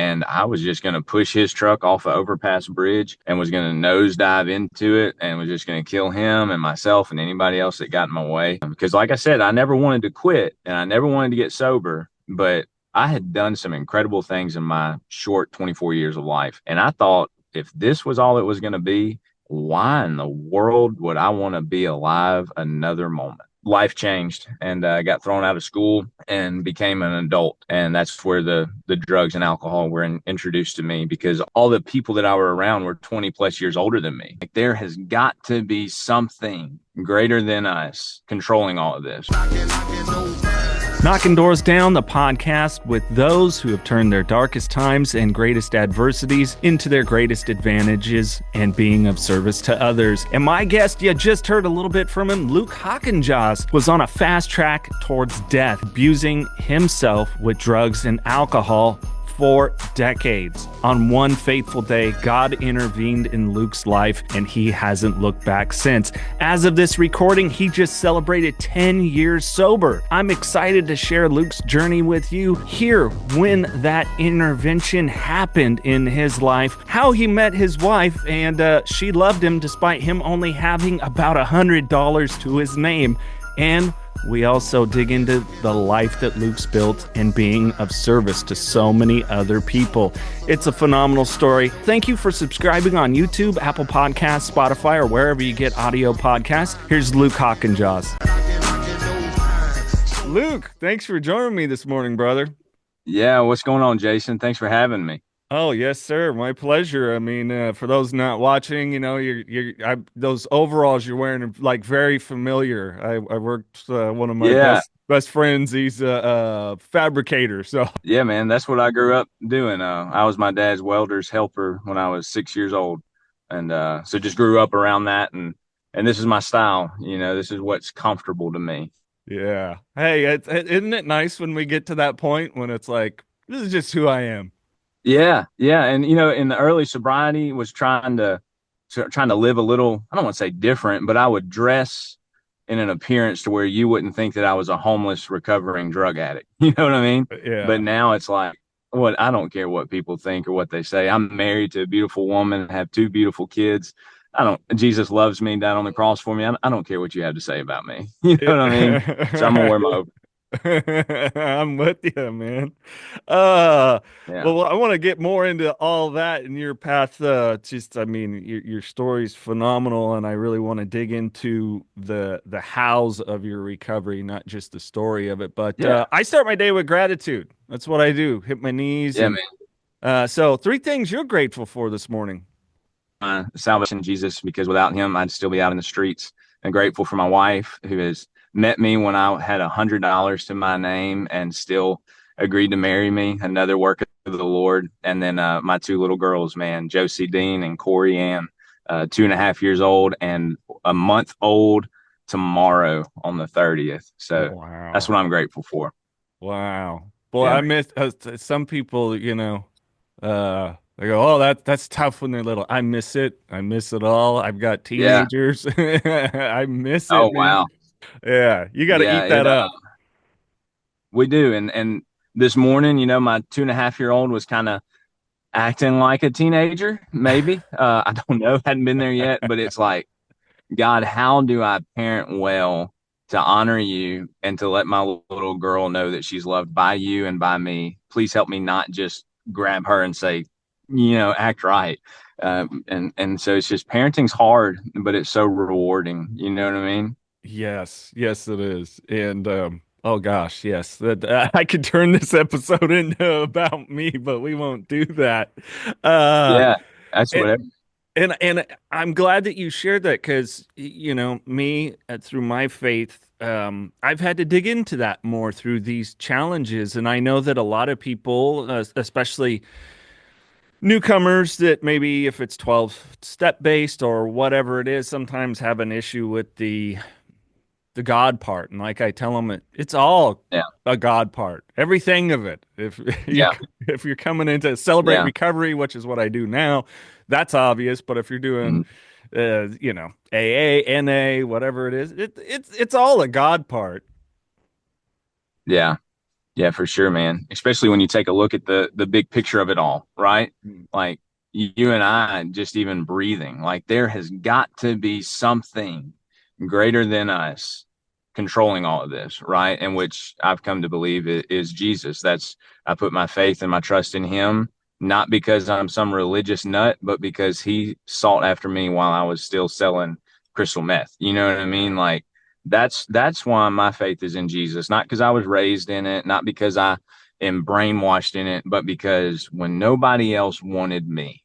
and I was just going to push his truck off an overpass bridge and was going to nosedive into it and was just going to kill him and myself and anybody else that got in my way. Because like I said, I never wanted to quit and I never wanted to get sober, but I had done some incredible things in my short 24 years of life. And I thought if this was all it was going to be, why in the world would I want to be alive another moment? Life changed and I got thrown out of school and became an adult. And that's where the drugs and alcohol were introduced to me because all the people that I were around were 20 plus years older than me. Like, there has got to be something greater than us controlling all of this. Knockin Doorz Down, the podcast with those who have turned their darkest times and greatest adversities into their greatest advantages and being of service to others. And my guest, you just heard a little bit from him, Luke Hockenjos, was on a fast track towards death, abusing himself with drugs and alcohol for decades. On one fateful day, God intervened in Luke's life, and he hasn't looked back since. As of this recording, he just celebrated 10 years sober. I'm excited to share Luke's journey with you, hear when that intervention happened in his life, how he met his wife, and she loved him despite him only having about $100 to his name. And we also dig into the life that Luke's built and being of service to so many other people. It's a phenomenal story. Thank you for subscribing on YouTube, Apple Podcasts, Spotify, or wherever you get audio podcasts. Here's Luke Hockenjos. Luke, thanks for joining me this morning, brother. Yeah, what's going on, Jason? Thanks for having me. Oh, yes, sir. My pleasure. I mean, for those not watching, you know, those overalls you're wearing are like very familiar. I worked one of my best friends. He's a fabricator. So yeah, man, that's what I grew up doing. I was my dad's welder's helper when I was 6 years old, and so just grew up around that. And this is my style. You know, this is what's comfortable to me. Yeah. Hey, isn't it nice when we get to that point when it's like, this is just who I am? Yeah, yeah, and you know, in the early sobriety, was trying to live a little. I don't want to say different, but I would dress in an appearance to where you wouldn't think that I was a homeless recovering drug addict. You know what I mean? Yeah. But now it's like, what? I don't care what people think or what they say. I'm married to a beautiful woman, have two beautiful kids. I don't. Jesus loves me, died on the cross for me. I don't care what you have to say about me. You know what I mean? So I'm gonna wear my. I'm with you, man. Yeah. Well, I want to get more into all that in your path. I mean, your story's phenomenal, and I really want to dig into the hows of your recovery, not just the story of it. But Yeah. I start my day with gratitude. That's what I do. Hit my knees. Yeah, And, man. so three things you're grateful for this morning. Salvation, Jesus, because without him, I'd still be out in the streets. And grateful for my wife who has met me when I had $100 to my name and still agreed to marry me. Another work of the Lord. And then my two little girls, man, Josie Dean and Corey Ann, 2.5 years old and a month old tomorrow on the 30th. So Wow. that's what I'm grateful for. Wow. Boy, Yeah, I miss some people, you know, they go, oh, that's tough when they're little. I miss it. I miss it all. I've got yeah. teenagers. I miss Oh, it, man. wow. Yeah, you got to Yeah, eat that up. we do. And this morning, you know, my 2.5-year-old was kind of acting like a teenager, maybe. I don't know, hadn't been there yet, but it's like, God, how do I parent well to honor you and to let my little girl know that she's loved by you and by me? Please help me not just grab her and say, you know, act right. And so it's just parenting's hard, but it's so rewarding. You know what I mean? Yes, yes, it is. And oh gosh, yes, that I could turn this episode into about me, but we won't do that. Uh, Yeah, that's and whatever. and I'm glad that you shared that because you know me through my faith, I've had to dig into that more through these challenges, and I know that a lot of people, especially newcomers that maybe if it's 12 step based or whatever it is, sometimes have an issue with the God part. And like I tell them, it's all Yeah, a God part, everything of it. If you yeah, if you're coming in to celebrate yeah. recovery, which is what I do now, that's obvious. But if you're doing, Mhm. you know, AA, NA, whatever it is, it's all a God part. Yeah. Yeah, for sure, man. Especially when you take a look at the big picture of it all, right? Mm. Like you and I just even breathing, like there has got to be something greater than us controlling all of this, right? And which I've come to believe is Jesus. That's I put my faith and my trust in him, not because I'm some religious nut, but because he sought after me while I was still selling crystal meth. You know what I mean? Yeah. Like that's why my faith is in Jesus, not because I was raised in it, not because I am brainwashed in it, but because when nobody else wanted me,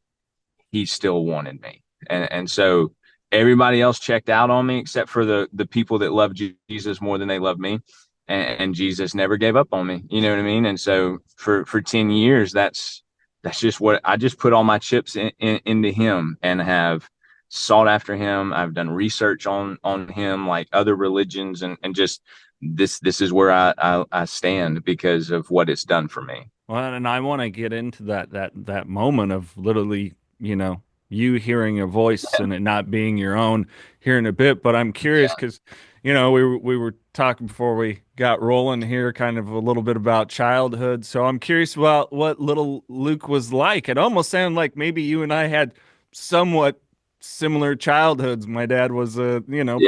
he still wanted me. And so everybody else checked out on me except for the people that loved Jesus more than they loved me. And Jesus never gave up on me. You know what I mean? And so for 10 years, that's just what I just put all my chips into him and have sought after him. I've done research on him, like other religions, and just this is where I stand because of what it's done for me. Well, and I want to get into that moment of literally, you hearing a voice and it not being your own here in a bit. But I'm curious because, we were talking before we got rolling here, kind of a little bit about childhood. So I'm curious about what little Luke was like. It almost sounded like maybe you and I had somewhat similar childhoods. My dad was Yeah,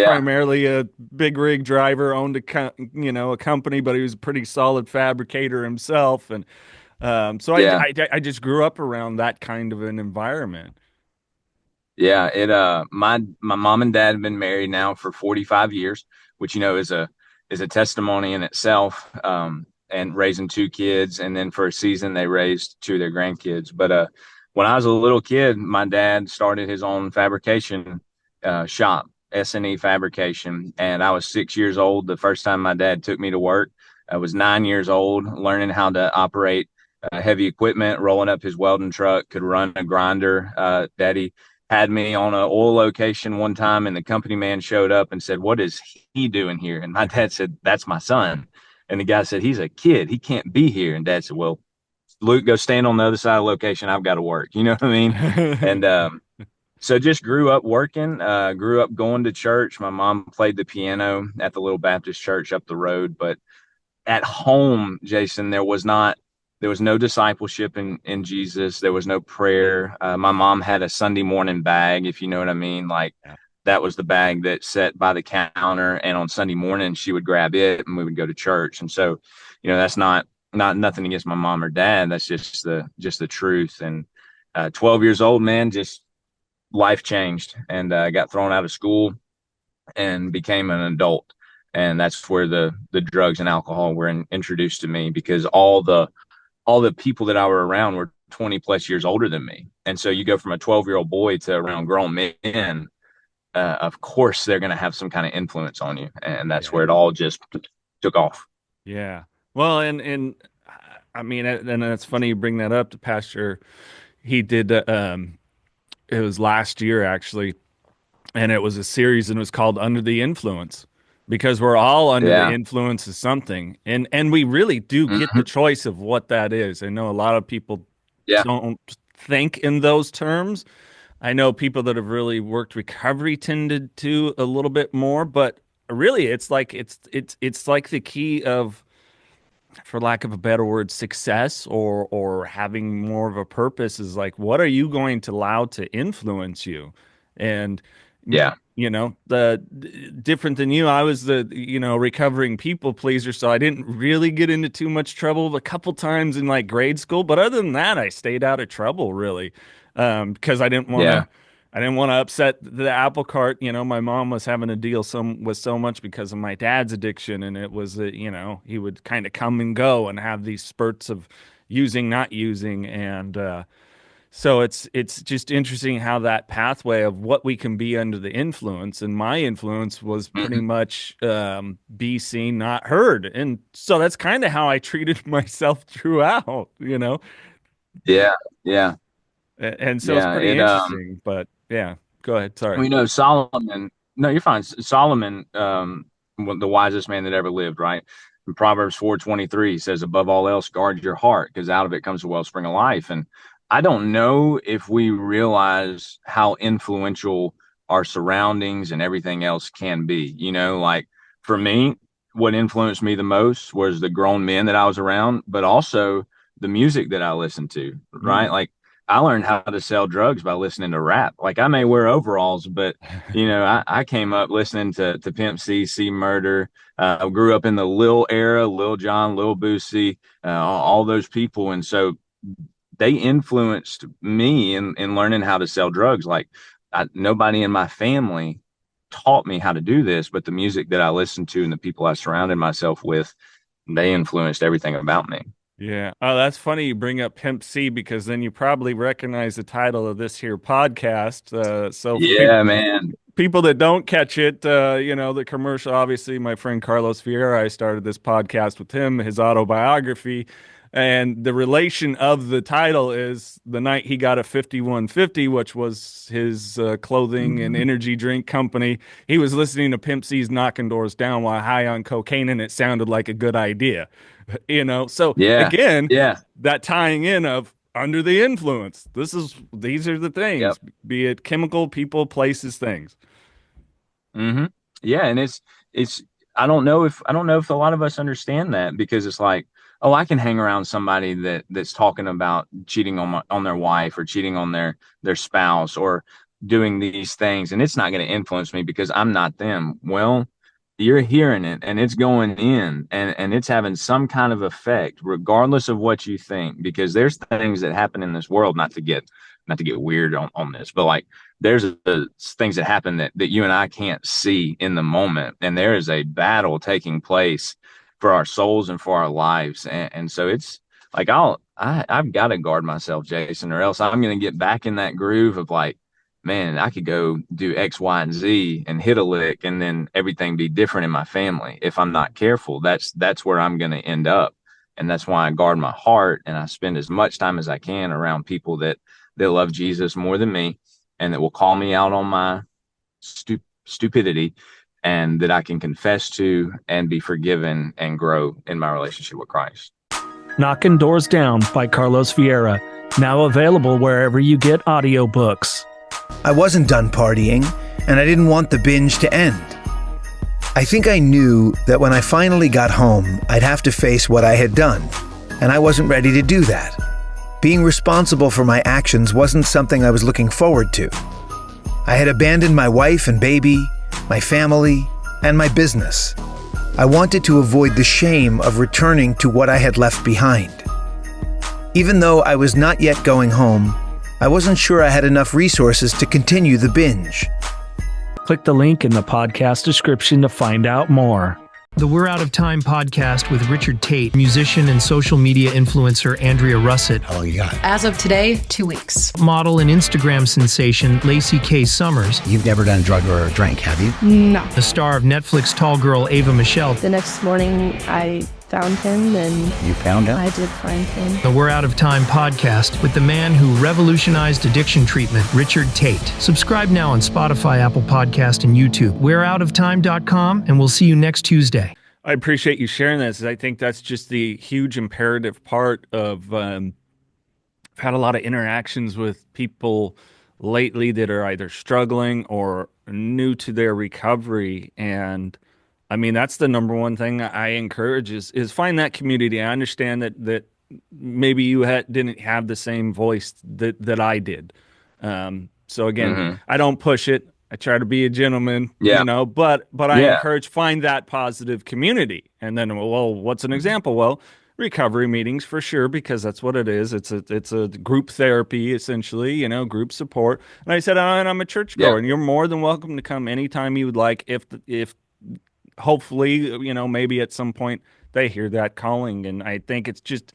primarily a big rig driver, owned a company, but he was a pretty solid fabricator himself, and so I, yeah. I I just grew up around that kind of an environment. Yeah, it my mom and dad have been married now for 45 years, which is a testimony in itself. And raising two kids, and then for a season they raised two of their grandkids. But when I was a little kid, my dad started his own fabrication shop, S&E Fabrication, and I was 6 years old the first time my dad took me to work. I was 9 years old, learning how to operate heavy equipment, rolling up his welding truck, could run a grinder. Daddy had me on a oil location one time, and the company man showed up and said, "What is he doing here?" And my dad said, "That's my son." And the guy said, "He's a kid, he can't be here." And dad said, "Well, Luke, go stand on the other side of the location, I've got to work." You know what I mean? And so just grew up working, grew up going to church. My mom played the piano at the little Baptist church up the road, but at home, Jason, there was no discipleship in Jesus. There was no prayer. My mom had a Sunday morning bag, if you know what I mean. Like Yeah. that was the bag that sat by the counter, and on Sunday morning she would grab it and we would go to church. And so, that's not nothing against my mom or dad. That's just the truth. And 12 years old, man, just life changed, and got thrown out of school and became an adult. And that's where the drugs and alcohol were introduced to me, because all the people that I were around were 20 plus years older than me. And so you go from a 12-year-old boy to around grown men, of course they're going to have some kind of influence on you. And that's where Yeah. it all just took off. Yeah. Well, and I mean, and it's funny you bring that up. The pastor, he did. It was last year actually, and it was a series, and it was called "Under the Influence," because we're all under the Yeah. influence of something, and we really do get the Hmm. choice of what that is. I know a lot of people Yeah. don't think in those terms. I know people that have really worked recovery tended to a little bit more, but really it's like the key of, for lack of a better word, success or having more of a purpose is like, what are you going to allow to influence you? And Yeah. the different than you, I was the recovering people pleaser, so I didn't really get into too much trouble a couple times in like grade school, but other than that, I stayed out of trouble really, because Yeah. I didn't want to upset the apple cart. My mom was having to deal with so much because of my dad's addiction, and it was he would kind of come and go and have these spurts of using, not using, and so it's just interesting how that pathway of what we can be under the influence, and my influence was pretty Hmm. much be seen, not heard, and so that's kind of how I treated myself throughout, Yeah. Yeah. and so it's Yeah. pretty interesting. But yeah, go ahead. Sorry. Solomon, no, you're fine. Solomon, the wisest man that ever lived, right? In Proverbs 4:23 says, above all else, guard your heart, because out of it comes a wellspring of life. And I don't know if we realize how influential our surroundings and everything else can be. Like for me, what influenced me the most was the grown men that I was around, but also the music that I listened to, right? Like I learned how to sell drugs by listening to rap. Like I may wear overalls, but I came up listening to Pimp C, C Murder. I grew up in the Lil era, Lil Jon, Lil Boosie, all those people. And so they influenced me in learning how to sell drugs. Like nobody in my family taught me how to do this, but the music that I listened to and the people I surrounded myself with, they influenced everything about me. Yeah. Oh, that's funny you bring up Pimp C, because then you probably recognize the title of this here podcast. So for Yeah, man. people that don't catch it, the commercial, obviously my friend Carlos Vieira, I started this podcast with him, his autobiography. And the relation of the title is the night he got a 5150, which was his clothing and energy drink company. He was listening to Pimp C's Knockin Doorz Down while high on cocaine, and it sounded like a good idea. So Yeah. again, Yeah. that tying in of under the influence. These are the things, Yep. be it chemical, people, places, things. Mm-hmm. Yeah. And it's, I don't know if a lot of us understand that, because it's like, oh, I can hang around somebody that's talking about cheating on their wife or cheating on their spouse or doing these things, and it's not going to influence me because I'm not them. Well, you're hearing it and it's going in and it's having some kind of effect regardless of what you think, because there's things that happen in this world, not to get weird on this, but like there's things that happen that you and I can't see in the moment, and there is a battle taking place for our souls and for our lives. And so it's like I've got to guard myself, Jason, or else I'm going to get back in that groove of like, man, I could go do X, Y, and Z and hit a lick, and then everything be different in my family. If I'm not careful, that's where I'm going to end up. And that's why I guard my heart and I spend as much time as I can around people that love Jesus more than me and that will call me out on my stupidity, and that I can confess to and be forgiven and grow in my relationship with Christ. Knockin Doorz Down by Carlos Vieira, now available wherever you get audiobooks. I wasn't done partying, and I didn't want the binge to end. I think I knew that when I finally got home, I'd have to face what I had done, and I wasn't ready to do that. Being responsible for my actions wasn't something I was looking forward to. I had abandoned my wife and baby, my family, and my business. I wanted to avoid the shame of returning to what I had left behind. Even though I was not yet going home, I wasn't sure I had enough resources to continue the binge. Click the link in the podcast description to find out more. The We're Out of Time podcast with Richard Taite, musician and social media influencer Andrea Russett. How long you got? As of today, 2 weeks. Model and Instagram sensation Lacey K. Summers. You've never done a drug or a drink, have you? No. The star of Netflix Tall Girl Ava Michelle. The next morning, I found him, and You found him? I did find him. The We're Out of Time podcast with the man who revolutionized addiction treatment, Richard Taite. Subscribe now on Spotify, Apple Podcast, and YouTube. We'reOutOfTime.com, and we'll see you next Tuesday. I appreciate you sharing this. I think that's just the huge imperative part of I've had a lot of interactions with people lately that are either struggling or new to their recovery. And I mean, that's the number one thing I encourage is find that community. I understand that maybe you didn't have the same voice that I did. So again, I don't push it. I try to be a gentleman, but I encourage find that positive community. And then, well, what's an example? Well, recovery meetings for sure, because that's what it is. It's a group therapy, essentially, group support. And I said, I'm a churchgoer, and you're more than welcome to come anytime you would like. If hopefully, maybe at some point they hear that calling. And I think it's just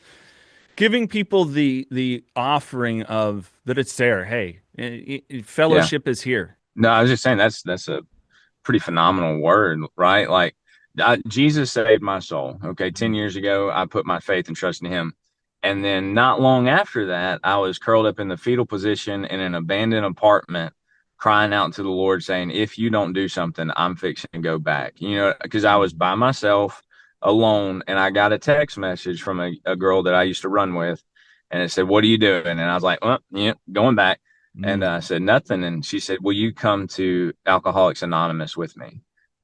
giving people the offering of that it's there. Hey, fellowship is here. No, I was just saying that's a pretty phenomenal word, right? Like Jesus saved my soul. Okay. 10 years ago, I put my faith and trust in him. And then not long after that, I was curled up in the fetal position in an abandoned apartment, crying out to the Lord saying, if you don't do something, I'm fixing to go back, because I was by myself alone. And I got a text message from a girl that I used to run with. And it said, what are you doing? And I was like, going back. And I said, nothing. And she said, will you come to Alcoholics Anonymous with me?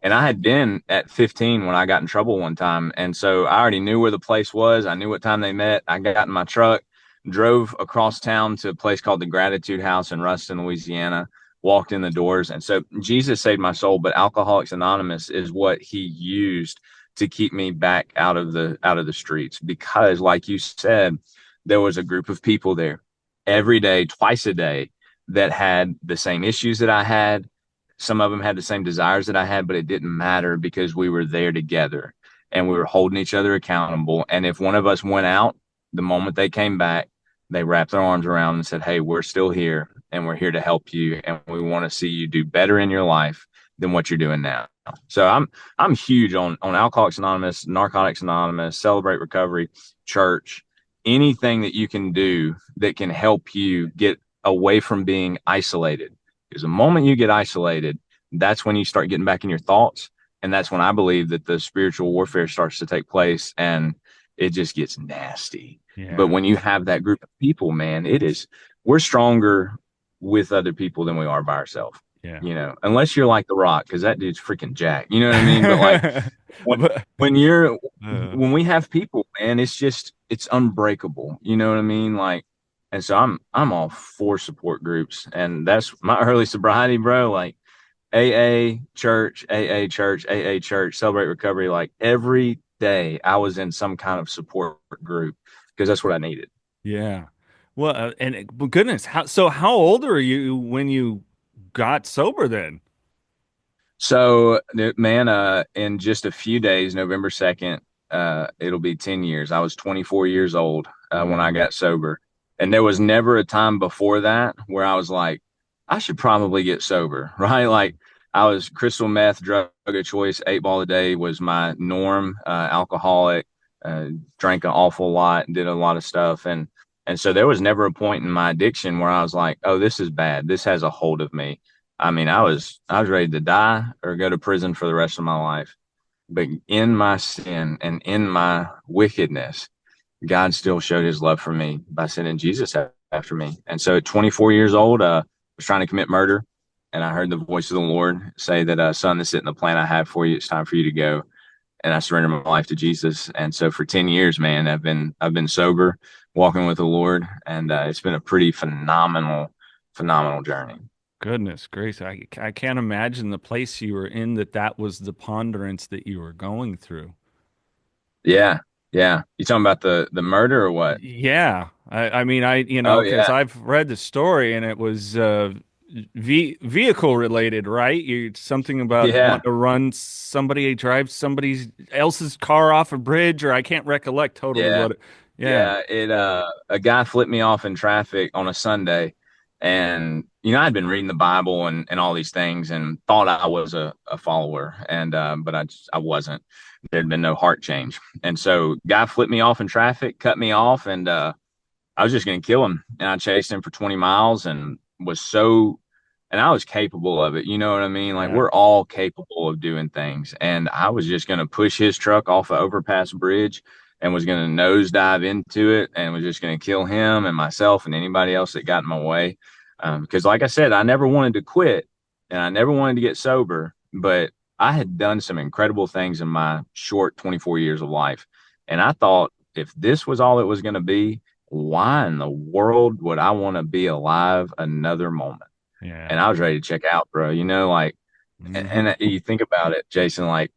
And I had been at 15 when I got in trouble one time. And so I already knew where the place was. I knew what time they met. I got in my truck, drove across town to a place called the Gratitude House in Ruston, Louisiana, walked in the doors. And so Jesus saved my soul, but Alcoholics Anonymous is what he used to keep me back out of the streets. Because like you said, there was a group of people there every day, twice a day, that had the same issues that I had. Some of them had the same desires that I had, but it didn't matter because we were there together and we were holding each other accountable. And if one of us went out, the moment they came back, they wrapped their arms around and said, "Hey, we're still here and we're here to help you. And we want to see you do better in your life than what you're doing now." So I'm huge on Alcoholics Anonymous, Narcotics Anonymous, Celebrate Recovery, church, anything that you can do that can help you get away from being isolated. Because the moment you get isolated, that's when you start getting back in your thoughts. And that's when I believe that the spiritual warfare starts to take place and it just gets nasty. Yeah. But when you have that group of people, man, we're stronger with other people than we are by ourselves. Yeah. You know, unless you're like The Rock, because that dude's freaking jacked. You know what I mean? But like when we have people, man, it's unbreakable. You know what I mean? Like, and so I'm all for support groups, and that's my early sobriety, bro. Like AA church, AA church, AA church, Celebrate Recovery. Like every day, I was in some kind of support group because that's what I needed. Yeah. Well, goodness, how old are you when you got sober then? So, man, in just a few days, November 2nd, it'll be 10 years. I was 24 years old when I got sober. And there was never a time before that where I was like, I should probably get sober, right? Like I was crystal meth, drug of choice, 8 ball a day was my norm, alcoholic, drank an awful lot, did a lot of stuff. And so there was never a point in my addiction where I was like, oh, this is bad. This has a hold of me. I mean, I was ready to die or go to prison for the rest of my life. But in my sin and in my wickedness, God still showed his love for me by sending Jesus after me. And so at 24 years old, I was trying to commit murder. And I heard the voice of the Lord say that, son, this isn't the plan I have for you. It's time for you to go. And I surrendered my life to Jesus. And so for 10 years, man, I've been sober, walking with the Lord. And it's been a pretty phenomenal journey. Goodness gracious. I can't imagine the place you were in that was the ponderance that you were going through. Yeah. Yeah. You talking about the murder or what? Yeah. I mean, Oh, because yeah. I've read the story and it was vehicle related, right? Something about Yeah. wanting to drive somebody else's car off a bridge, or I can't recollect totally Yeah. what it. Yeah. A guy flipped me off in traffic on a Sunday. And, I'd been reading the Bible and all these things and thought I was a follower. And, but I wasn't. There'd been no heart change. And so guy flipped me off in traffic, cut me off, and I was just going to kill him. And I chased him for 20 miles and I was capable of it. You know what I mean? Like we're all capable of doing things. And I was just going to push his truck off an overpass bridge and was going to nosedive into it and was just going to kill him and myself and anybody else that got in my way. Because like I said, I never wanted to quit and I never wanted to get sober, but I had done some incredible things in my short 24 years of life. And I thought if this was all it was going to be, why in the world would I want to be alive another moment? Yeah. And I was ready to check out, bro. Mm-hmm. And you think about it, Jason, like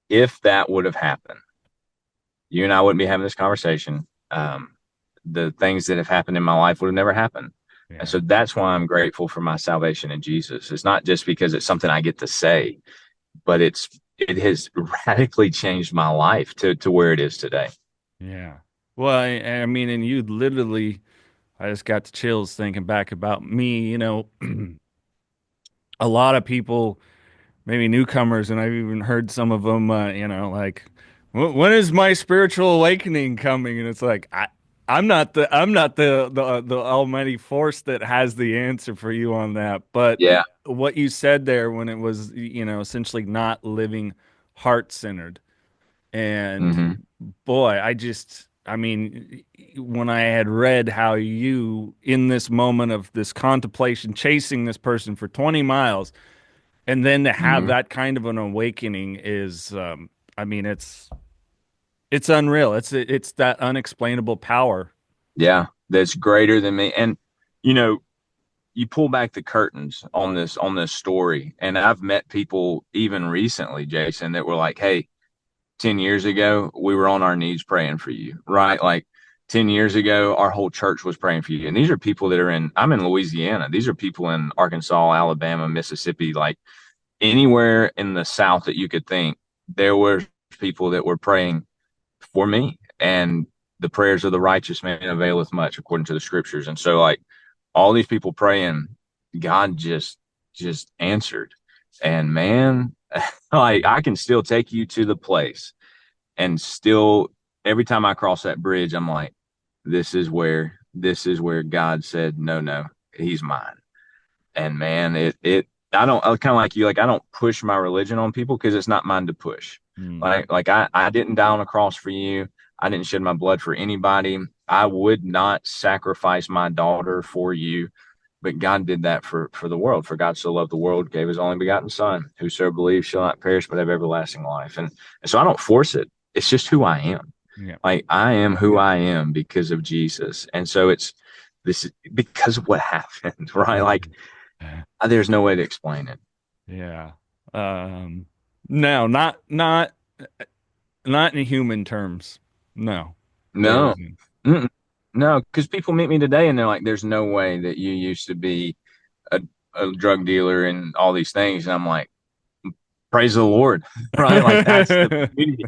if that would have happened, you and I wouldn't be having this conversation. The things that have happened in my life would have never happened. Yeah. And so that's why I'm grateful for my salvation in Jesus. It's not just because it's something I get to say, but it has radically changed my life to where it is today. Yeah. Well, I mean, and you literally, I just got the chills thinking back about me, a lot of people, maybe newcomers, and I've even heard some of them, like, when is my spiritual awakening coming? And it's like, I'm not the almighty force that has the answer for you on that. But yeah, what you said there when it was, essentially not living heart-centered. And boy, I mean, when I had read how you, in this moment of this contemplation, chasing this person for 20 miles, And then to have Mhm. that kind of an awakening is, I mean, it's unreal. It's that unexplainable power. Yeah, that's greater than me. And you know, you pull back the curtains on this story, and I've met people even recently, Jason, that were like, "Hey, 10 years ago, we were on our knees praying for you," right? Like 10 years ago, our whole church was praying for you. And these are people that I'm in Louisiana. These are people in Arkansas, Alabama, Mississippi, like anywhere in the South that you could think. There were people that were praying for me, and the prayers of the righteous man availeth much, according to the scriptures. And so, like, all these people praying, God just answered. And man, like, I can still take you to the place, and still every time I cross that bridge, I'm like, this is where God said, no, he's mine. And man, I don't, kind of like you, like, I don't push my religion on people because it's not mine to push. Like I didn't die on a cross for you. I didn't shed my blood for anybody. I would not sacrifice my daughter for you, but God did that for the world. For God so loved the world, gave his only begotten son, whosoever believes shall not perish, but have everlasting life. And so I don't force it. It's just who I am. Yeah. Like, I am who I am because of Jesus. And so it's this because of what happened, right? Like, there's no way to explain it. Yeah. No, not in human terms. No. No. No, because people meet me today and they're like, there's no way that you used to be a drug dealer and all these things. And I'm like, praise the Lord, right? Like, that's the beauty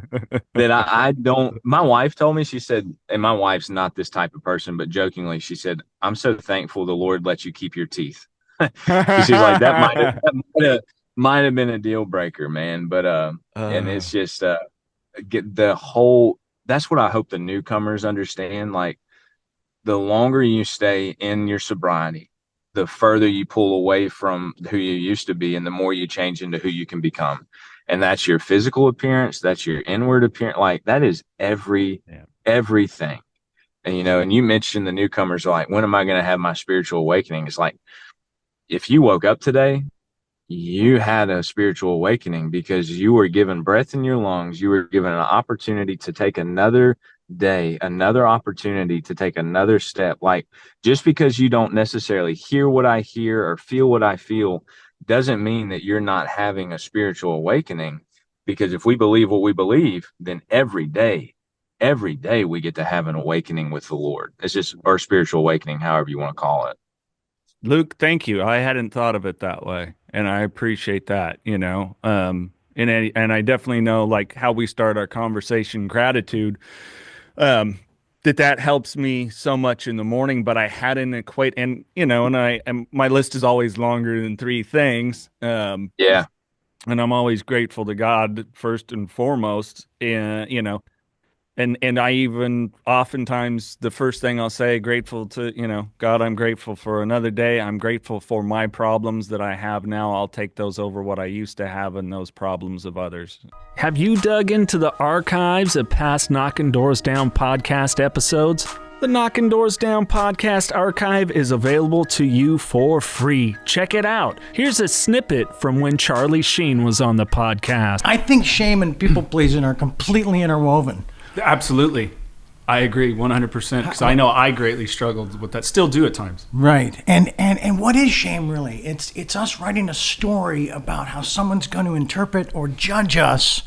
that I don't. My wife told me, she said, and my wife's not this type of person, but jokingly, she said, I'm so thankful the Lord let you keep your teeth. She's like, that might have been a deal breaker, man. But and it's just get the whole. That's what I hope the newcomers understand. Like, the longer you stay in your sobriety, the further you pull away from who you used to be, and the more you change into who you can become. And that's your physical appearance, that's your inward appearance. Like, that is everything. And and you mentioned the newcomers are like, when am I going to have my spiritual awakening? It's like, if you woke up today, you had a spiritual awakening because you were given breath in your lungs. You were given an opportunity to take another day, another opportunity to take another step. Like, just because you don't necessarily hear what I hear or feel what I feel doesn't mean that you're not having a spiritual awakening. Because if we believe what we believe, then every day we get to have an awakening with the Lord. It's just our spiritual awakening, however you want to call it. Luke, thank you. I hadn't thought of it that way, and I appreciate that. And I definitely know, like, how we start our conversation, gratitude. That helps me so much in the morning, but I hadn't and my list is always longer than 3 things. Yeah. And I'm always grateful to God first and foremost. And I even oftentimes the first thing I'll say, grateful to, God, I'm grateful for another day. I'm grateful for my problems that I have now. I'll take those over what I used to have and those problems of others. Have you dug into the archives of past Knockin Doorz Down podcast episodes? The Knockin Doorz Down podcast archive is available to you for free. Check it out. Here's a snippet from when Charlie Sheen was on the podcast. I think shame and people pleasing are completely interwoven. Absolutely. I agree 100% because I know I greatly struggled with that. Still do at times. Right. And what is shame really? It's us writing a story about how someone's going to interpret or judge us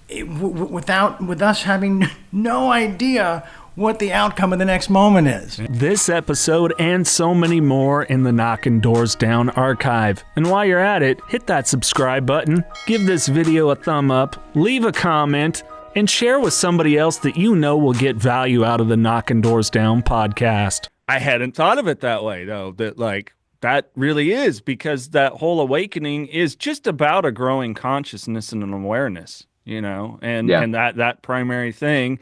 with us having no idea what the outcome of the next moment is. This episode and so many more in the Knockin Doorz Down archive. And while you're at it, hit that subscribe button, give this video a thumb up, leave a comment, and share with somebody else that you know will get value out of the Knockin Doorz Down podcast. I hadn't thought of it that way, though, that really is, because that whole awakening is just about a growing consciousness and an awareness, and that primary thing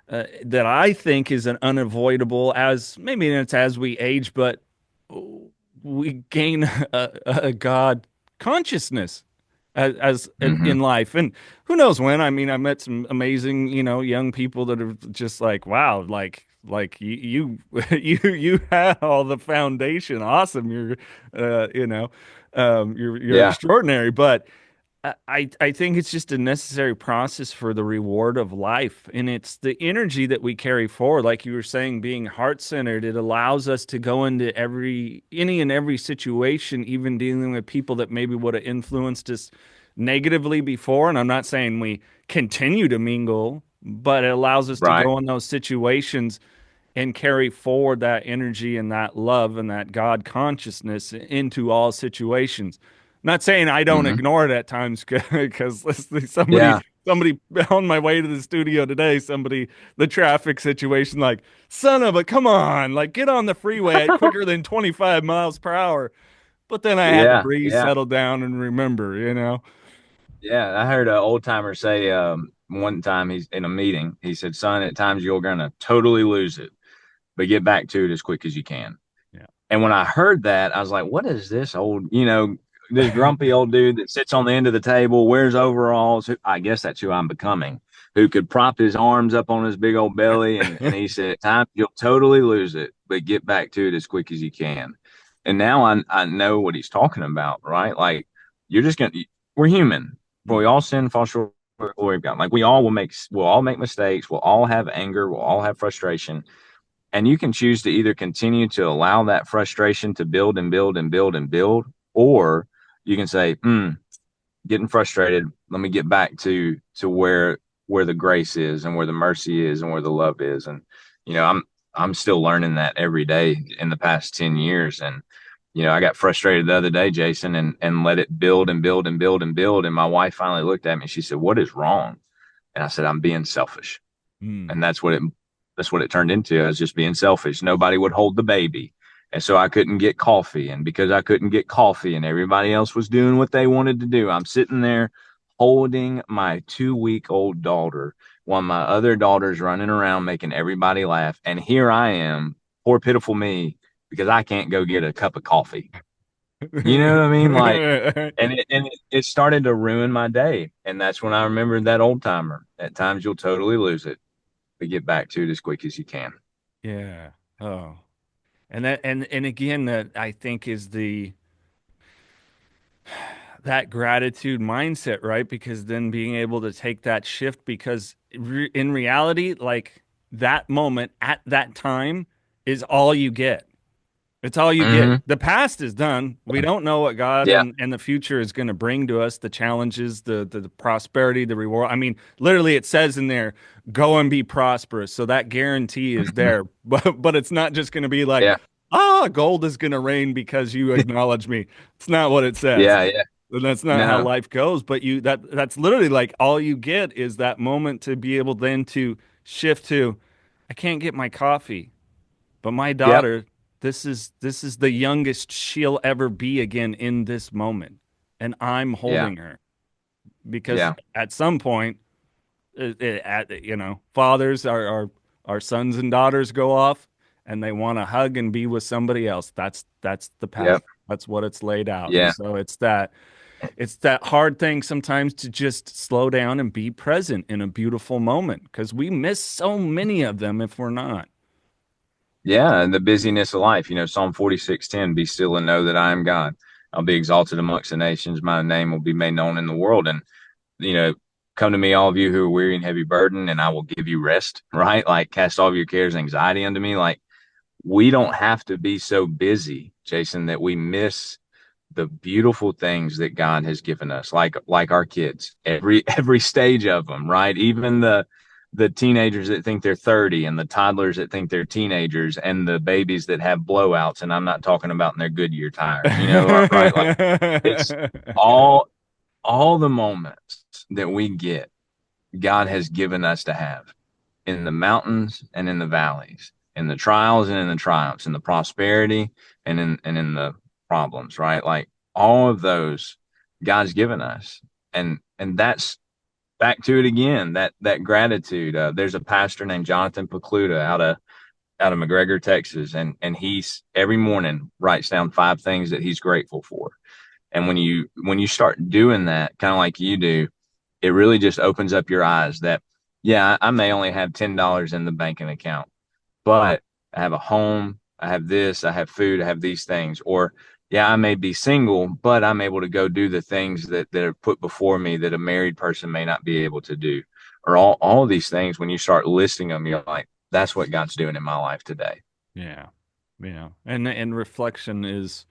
that I think is an unavoidable, as maybe it's as we age, but we gain a God consciousness as in life. And who knows when. I mean, I met some amazing, young people that are just like, wow, like Like you had all the foundation. Awesome. You're Yeah. extraordinary, but I think it's just a necessary process for the reward of life. And it's the energy that we carry forward. Like you were saying, being heart centered, it allows us to go into any and every situation, even dealing with people that maybe would have influenced us negatively before. And I'm not saying we continue to mingle, but it allows us to Right. go in those situations and carry forward that energy and that love and that God consciousness into all situations. Not saying I don't Hmm. ignore it at times, because Yeah. somebody on my way to the studio today, the traffic situation, like, son of a, come on, like, get on the freeway at quicker than 25 miles per hour. But then I had to Yeah. breathe, Yeah. settle down, and remember. Yeah. I heard an old timer say one time he's in a meeting, he said, son, at times you're going to totally lose it, but get back to it as quick as you can. Yeah. And when I heard that, I was like, what is this old, this grumpy old dude that sits on the end of the table, wears overalls? I guess that's who I'm becoming, who could prop his arms up on his big old belly. And he said, at times you'll totally lose it, but get back to it as quick as you can. And now I know what he's talking about, right? Like, we're human. But we all sin, fall short of the glory of God. Like, we'll all make mistakes. We'll all have anger. We'll all have frustration. And you can choose to either continue to allow that frustration to build and build and build and build, or you can say, getting frustrated, let me get back to where the grace is and where the mercy is and where the love is. And, I'm still learning that every day in the past 10 years. And, I got frustrated the other day, Jason, and let it build and build and build and build. And my wife finally looked at me and she said, what is wrong? And I said, I'm being selfish. And that's what it turned into. I was just being selfish. Nobody would hold the baby. And so I couldn't get coffee. And because I couldn't get coffee and everybody else was doing what they wanted to do, I'm sitting there holding my 2-week-old daughter while my other daughter's running around making everybody laugh. And here I am, poor pitiful me, because I can't go get a cup of coffee. You know what I mean? Like, it started to ruin my day. And that's when I remembered that old timer. At times you'll totally lose it, but get back to it as quick as you can. Yeah. Oh. And again, that I think is that gratitude mindset, right? Because then being able to take that shift, because in reality, like, that moment at that time is all you get. It's all you get. The past is done. We don't know what God and the future is going to bring to us, the challenges, the prosperity, the reward. I mean, literally it says in there, go and be prosperous. So that guarantee is there. But it's not just going to be like, gold is going to rain because you acknowledge me. It's not what it says. Yeah. And that's not how life goes. But that's literally like all you get is that moment to be able then to shift to, I can't get my coffee, but my daughter, this is the youngest she'll ever be again in this moment, and I'm holding her, because at some point, fathers, our sons and daughters go off, and they want to hug and be with somebody else. That's the path. That's what it's laid out. Yeah. So it's that hard thing sometimes to just slow down and be present in a beautiful moment, because we miss so many of them if we're not. Yeah, and the busyness of life. Psalm 46:10, be still and know that I am God. I'll be exalted amongst the nations. My name will be made known in the world. And, come to me, all of you who are weary and heavy burden, and I will give you rest, right? Like, cast all of your cares and anxiety unto me. Like, we don't have to be so busy, Jason, that we miss the beautiful things that God has given us, like our kids, every stage of them, right? Even the teenagers that think they're 30 and the toddlers that think they're teenagers and the babies that have blowouts. And I'm not talking about in their Goodyear tires, right? Like, it's all the moments that we get, God has given us to have, in the mountains and in the valleys, in the trials and in the triumphs, in the prosperity and in the problems, right? Like, all of those God's given us. And that's back to it again, that gratitude. There's a pastor named Jonathan Pokluda out of McGregor, Texas, and he's every morning writes down 5 things that he's grateful for. And when you start doing that, kind of like you do, it really just opens up your eyes that, I may only have $10 in the banking account, but I have a home, I have this, I have food, I have these things. Or, yeah, I may be single, but I'm able to go do the things that are put before me that a married person may not be able to do. Or all these things, when you start listing them, you're like, that's what God's doing in my life today. Yeah. Yeah. And reflection is,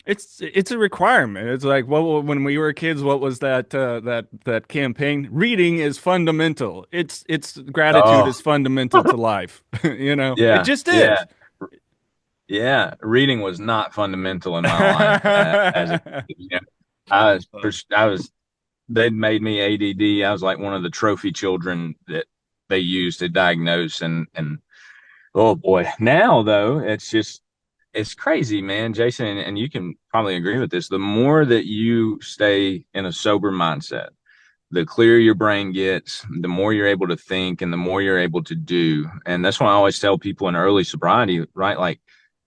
it's a requirement. It's like, well, when we were kids, what was that campaign? Reading is fundamental. It's gratitude Oh, is fundamental to life. It yeah, just is. yeah, yeah. Reading was not fundamental in my life as a kid. I was, they'd made me ADD. I was like one of the trophy children that they used to diagnose. And oh boy, now though, it's crazy, man, Jason, and you can probably agree with this. The more that you stay in a sober mindset, the clearer your brain gets, the more you're able to think and the more you're able to do. And that's why I always tell people in early sobriety, right? Like,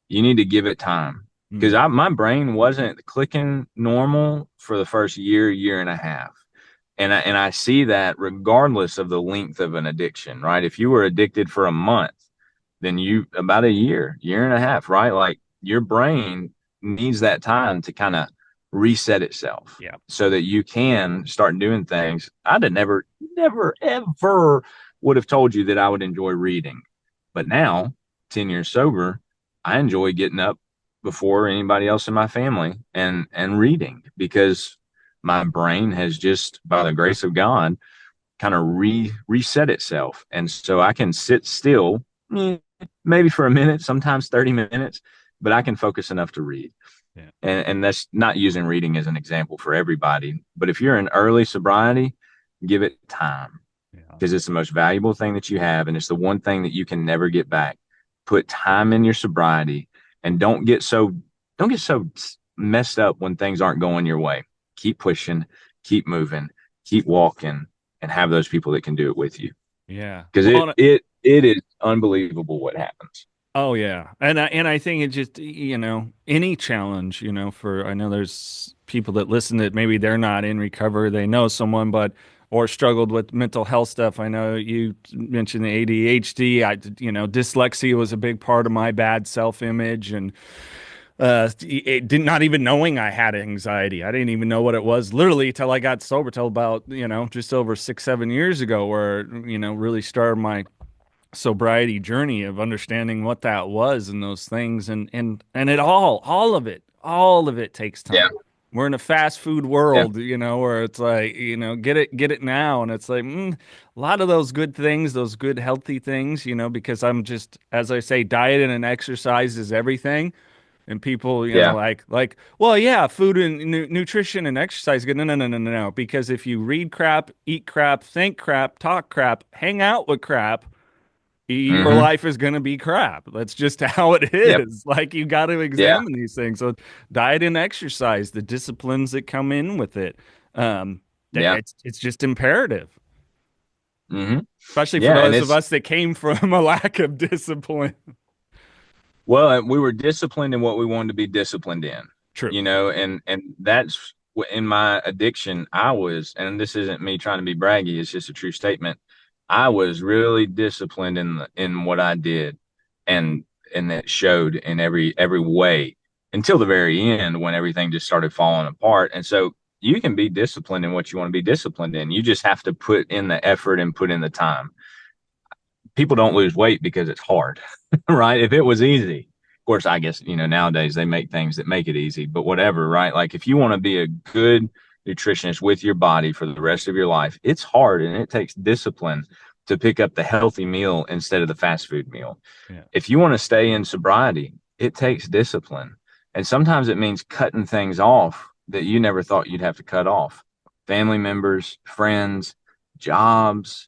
you need to give it time, because my brain wasn't clicking normal for the first year and a half. And I see that regardless of the length of an addiction, right? If you were addicted for a month, then about a year and a half, right? Like, your brain needs that time to kind of reset itself, so that you can start doing things. I'd have never, ever would have told you that I would enjoy reading. But now, 10 years sober, I enjoy getting up before anybody else in my family and reading, because my brain has just, by the grace of God, kind of reset itself. And so I can sit still, maybe for a minute, sometimes 30 minutes, but I can focus enough to read. Yeah. And that's not using reading as an example for everybody. But if you're in early sobriety, give it time, because it's the most valuable thing that you have. And it's the one thing that you can never get back. Put time in your sobriety, and don't get so messed up when things aren't going your way. Keep pushing, keep moving, keep walking, and have those people that can do it with you. Yeah. Because it is unbelievable what happens. Oh yeah. And I think it just, any challenge, I know there's people that listen that maybe they're not in recovery, they know someone, or struggled with mental health stuff. I know you mentioned the ADHD. Dyslexia was a big part of my bad self-image, and not even knowing I had anxiety. I didn't even know what it was, literally, till I got sober, till about, just over 6-7 years ago, where, really started my sobriety journey of understanding what that was and those things. And it all of it takes time. Yeah. We're in a fast food world, where it's like, get it now. And it's like, a lot of those good things, those good healthy things, because I'm just, as I say, diet and exercise is everything. And people, like, well, yeah, food and nutrition and exercise. No. Because if you read crap, eat crap, think crap, talk crap, hang out with crap, your life is going to be crap. That's just how it is. Yep. Like, you got to examine these things. So diet and exercise, the disciplines that come in with it, it's just imperative. Especially for those of us that came from a lack of discipline. Well, we were disciplined in what we wanted to be disciplined in. True. And that's in my addiction. I was, and this isn't me trying to be braggy, it's just a true statement. I was really disciplined in what I did, and that showed in every way until the very end, when everything just started falling apart. And so you can be disciplined in what you want to be disciplined in. You just have to put in the effort and put in the time. People don't lose weight because it's hard, right? If it was easy, of course, I guess, nowadays they make things that make it easy, but whatever, right? Like, if you want to be a good nutritionist with your body for the rest of your life, it's hard, and it takes discipline to pick up the healthy meal instead of the fast food meal. Yeah. If you want to stay in sobriety, it takes discipline. And sometimes it means cutting things off that you never thought you'd have to cut off. Family members, friends, jobs,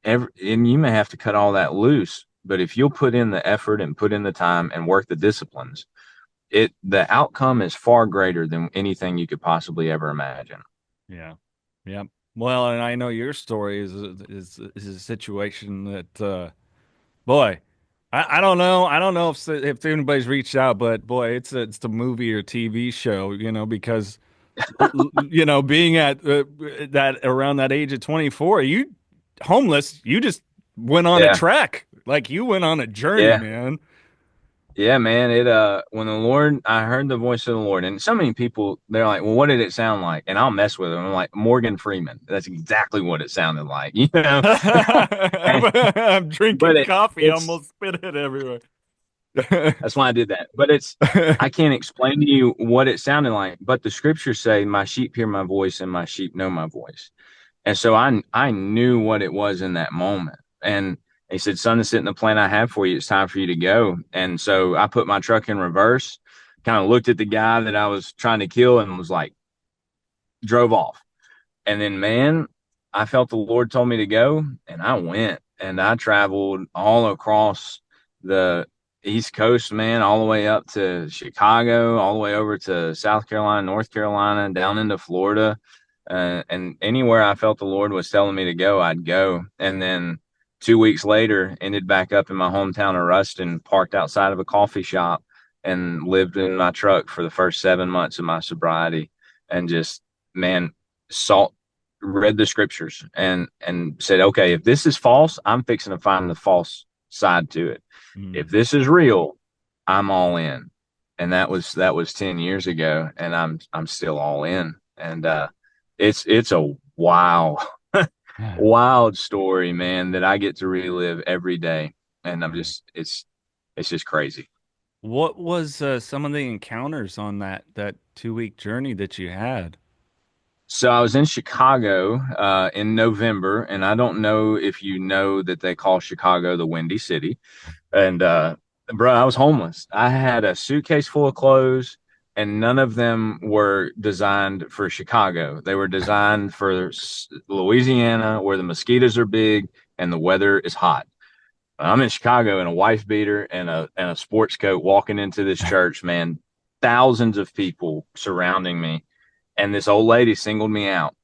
and you may have to cut all that loose. But if you'll put in the effort and put in the time and work the disciplines, the outcome is far greater than anything you could possibly ever imagine. Yeah. Yeah. Well, and I know your story is a situation that, boy, I don't know. I don't know if anybody's reached out, but boy, it's the movie or TV show, because, being at that around that age of 24, you homeless, you just went on a Yeah. trek. Like you went on a journey, Yeah. man. Yeah, man. When I heard the voice of the Lord, and so many people, they're like, well, what did it sound like? And I'll mess with them. I'm like, Morgan Freeman. That's exactly what it sounded like, you know? I'm But drinking coffee, it's, almost spit it everywhere. that's why I did that. But I can't explain to you what it sounded like. But the scriptures say, my sheep hear my voice and my sheep know my voice. And so I knew what it was in that moment. And he said, son, to sit in the plan I have for you. It's time for you to go. And so I put my truck in reverse, kind of looked at the guy that I was trying to kill and was like, drove off. And then, man, I felt the Lord told me to go, and I went, and I traveled all across the East Coast, man, all the way up to Chicago, all the way over to South Carolina, North Carolina, down into Florida. And anywhere I felt the Lord was telling me to go, I'd go. And then 2 weeks later, ended back up in my hometown of Ruston, parked outside of a coffee shop, and lived in my truck for the first 7 months of my sobriety. And just, man, read the scriptures and said, okay, if this is false, I'm fixing to find the false side to it. If this is real, I'm all in. And that was 10 years ago, and I'm still all in. And it's a wild story, man, that I get to relive every day. And it's just crazy. What was some of the encounters on that 2-week journey that you had? So I was in Chicago in November, and I don't know if you know that they call Chicago the Windy City. And bro, I was homeless. I had a suitcase full of clothes, and none of them were designed for Chicago. They were designed for Louisiana, where the mosquitoes are big and the weather is hot. I'm in Chicago in a wife beater and a sports coat, walking into this church, man, thousands of people surrounding me. And this old lady singled me out,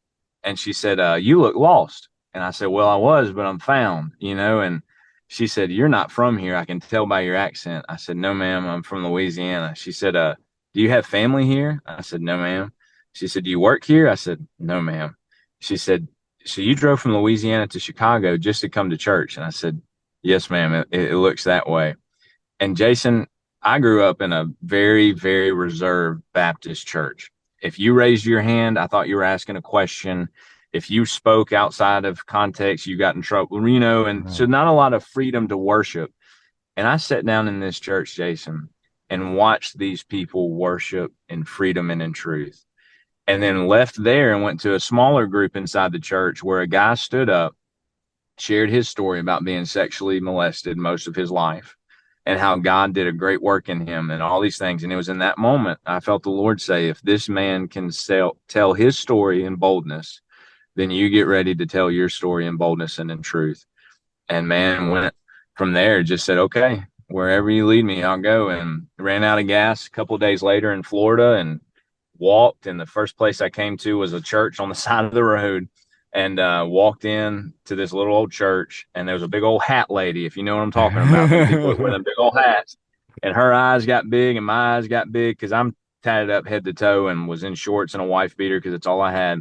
and she said, you look lost. And I said, well, I was, but I'm found, you know? And she said, you're not from here. I can tell by your accent. I said, no, ma'am, I'm from Louisiana. She said, do you have family here? I said, no, ma'am. She said, do you work here? I said, no, ma'am. She said, so you drove from Louisiana to Chicago just to come to church? And I said, yes, ma'am. It looks that way. And Jason, I grew up in a very, very reserved Baptist church. If you raised your hand, I thought you were asking a question. If you spoke outside of context, you got in trouble, you know, and so not a lot of freedom to worship. And I sat down in this church, Jason, and watched these people worship in freedom and in truth. And then left there and went to a smaller group inside the church where a guy stood up, shared his story about being sexually molested most of his life, and how God did a great work in him and all these things. And it was in that moment I felt the Lord say, if this man can tell his story in boldness, then you get ready to tell your story in boldness and in truth. And man, went from there, just said, okay, wherever you lead me, I'll go. And ran out of gas a couple of days later in Florida and walked. And the first place I came to was a church on the side of the road. And walked in to this little old church, and there was a big old hat lady, if you know what I'm talking about. People with them big old hats, and her eyes got big, and my eyes got big because I'm tatted up head to toe and was in shorts and a wife beater because it's all I had.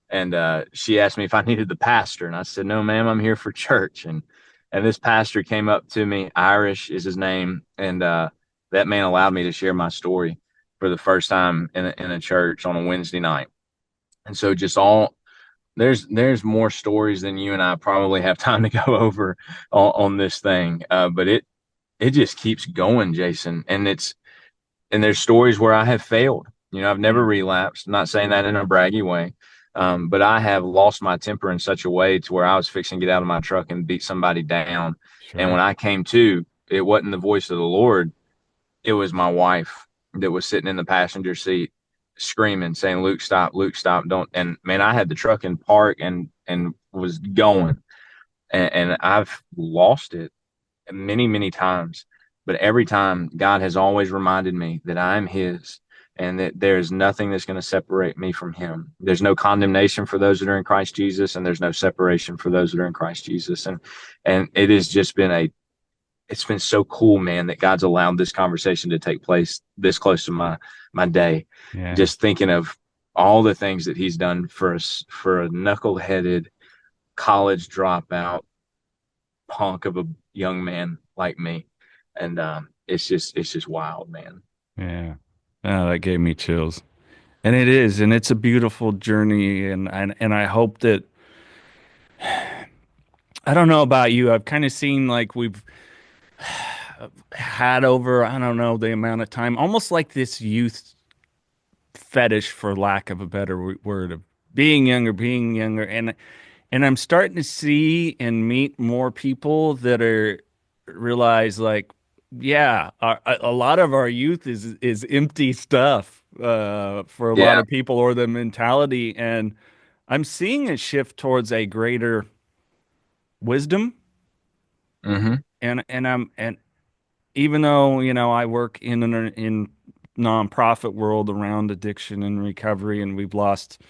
And she asked me if I needed the pastor, and I said, "No, ma'am, I'm here for church." And this pastor came up to me. Irish is his name, and that man allowed me to share my story for the first time in a church on a Wednesday night. And so just all. There's more stories than you and I probably have time to go over on this thing. But it just keeps going, Jason. And there's stories where I have failed. You know, I've never relapsed. I'm not saying that in a braggy way. But I have lost my temper in such a way to where I was fixing to get out of my truck and beat somebody down. Sure. And when I came to, it wasn't the voice of the Lord. It was my wife that was sitting in the passenger seat, screaming, saying, Luke, stop, don't. And man, I had the truck in park and was going, and I've lost it many, many times. But every time, God has always reminded me that I'm his and that there's nothing that's going to separate me from him. There's no condemnation for those that are in Christ Jesus, and there's no separation for those that are in Christ Jesus. And it has just been it's been so cool, man, that God's allowed this conversation to take place this close to my day. Yeah. Just thinking of all the things that he's done for us, for a knuckleheaded college dropout, punk of a young man like me. And it's just wild, man. Yeah. Oh, that gave me chills. And it is, and it's a beautiful journey, and I hope that, I don't know about you, I've kind of seen like we've had over, I don't know, the amount of time, almost like this youth fetish, for lack of a better word, of being younger, and I'm starting to see and meet more people that are realize like, yeah, a lot of our youth is empty stuff for a lot Yeah. of people, or the mentality, and I'm seeing a shift towards a greater wisdom, Mm-hmm. and even though, I work in nonprofit world around addiction and recovery, and we've lost,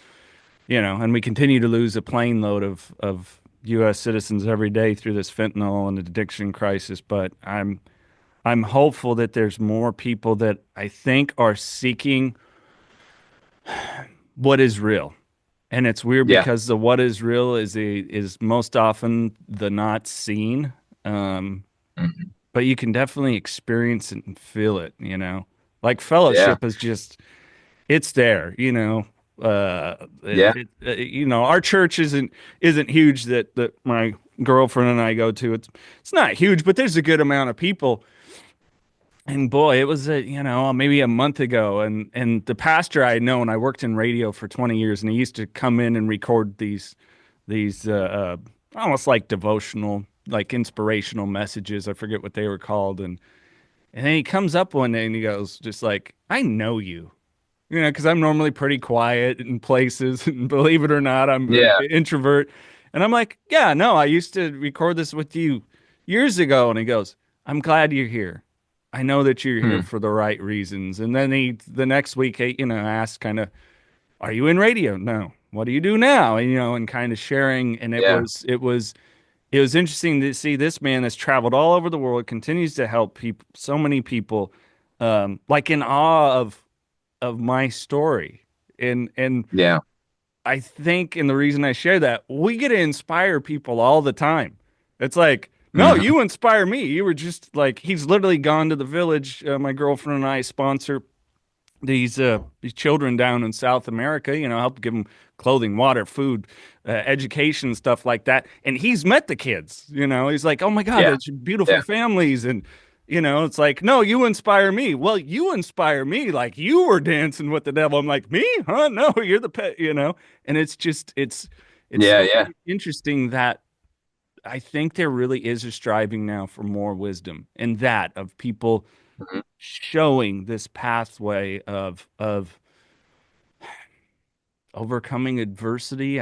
and we continue to lose a plane load of U.S. citizens every day through this fentanyl and addiction crisis. But I'm hopeful that there's more people that I think are seeking what is real. And it's weird Yeah. because the what is real is most often the not seen. Um, Mm-hmm. but you can definitely experience it and feel it, Like Yeah. fellowship is just, it's there, Yeah. our church isn't huge that my girlfriend and I go to. It's not huge, but there's a good amount of people. And boy, it was maybe a month ago, and the pastor I had known, I worked in radio for 20 years, and he used to come in and record these almost like devotional, like inspirational messages. I forget what they were called, and then he comes up one day and he goes, just like, I know you. Because I'm normally pretty quiet in places, and believe it or not, I'm an Yeah. introvert. And I'm like, yeah, no, I used to record this with you years ago. And he goes, I'm glad you're here. I know that you're here Hmm. for the right reasons. And then the next week, asked kind of, are you in radio? No. What do you do now? And kind of sharing. And Yeah. it was interesting to see this man that's traveled all over the world, continues to help people, so many people, like in awe of my story. And Yeah. I think, and the reason I share that, we get to inspire people all the time. It's like, no, Mm-hmm. you inspire me. You were just like, he's literally gone to the village. My girlfriend and I sponsor these children down in South America, help give them clothing, water, food, education, stuff like that. And he's met the kids, he's like, oh my God, Yeah. that's beautiful Yeah. families. And, it's like, no, you inspire me. Well, you inspire me. Like you were dancing with the devil. I'm like, me? Huh? No, you're the pet, and it's just, it's Yeah. so Yeah. interesting that I think there really is a striving now for more wisdom, and that of people Mhm. showing this pathway of overcoming adversity.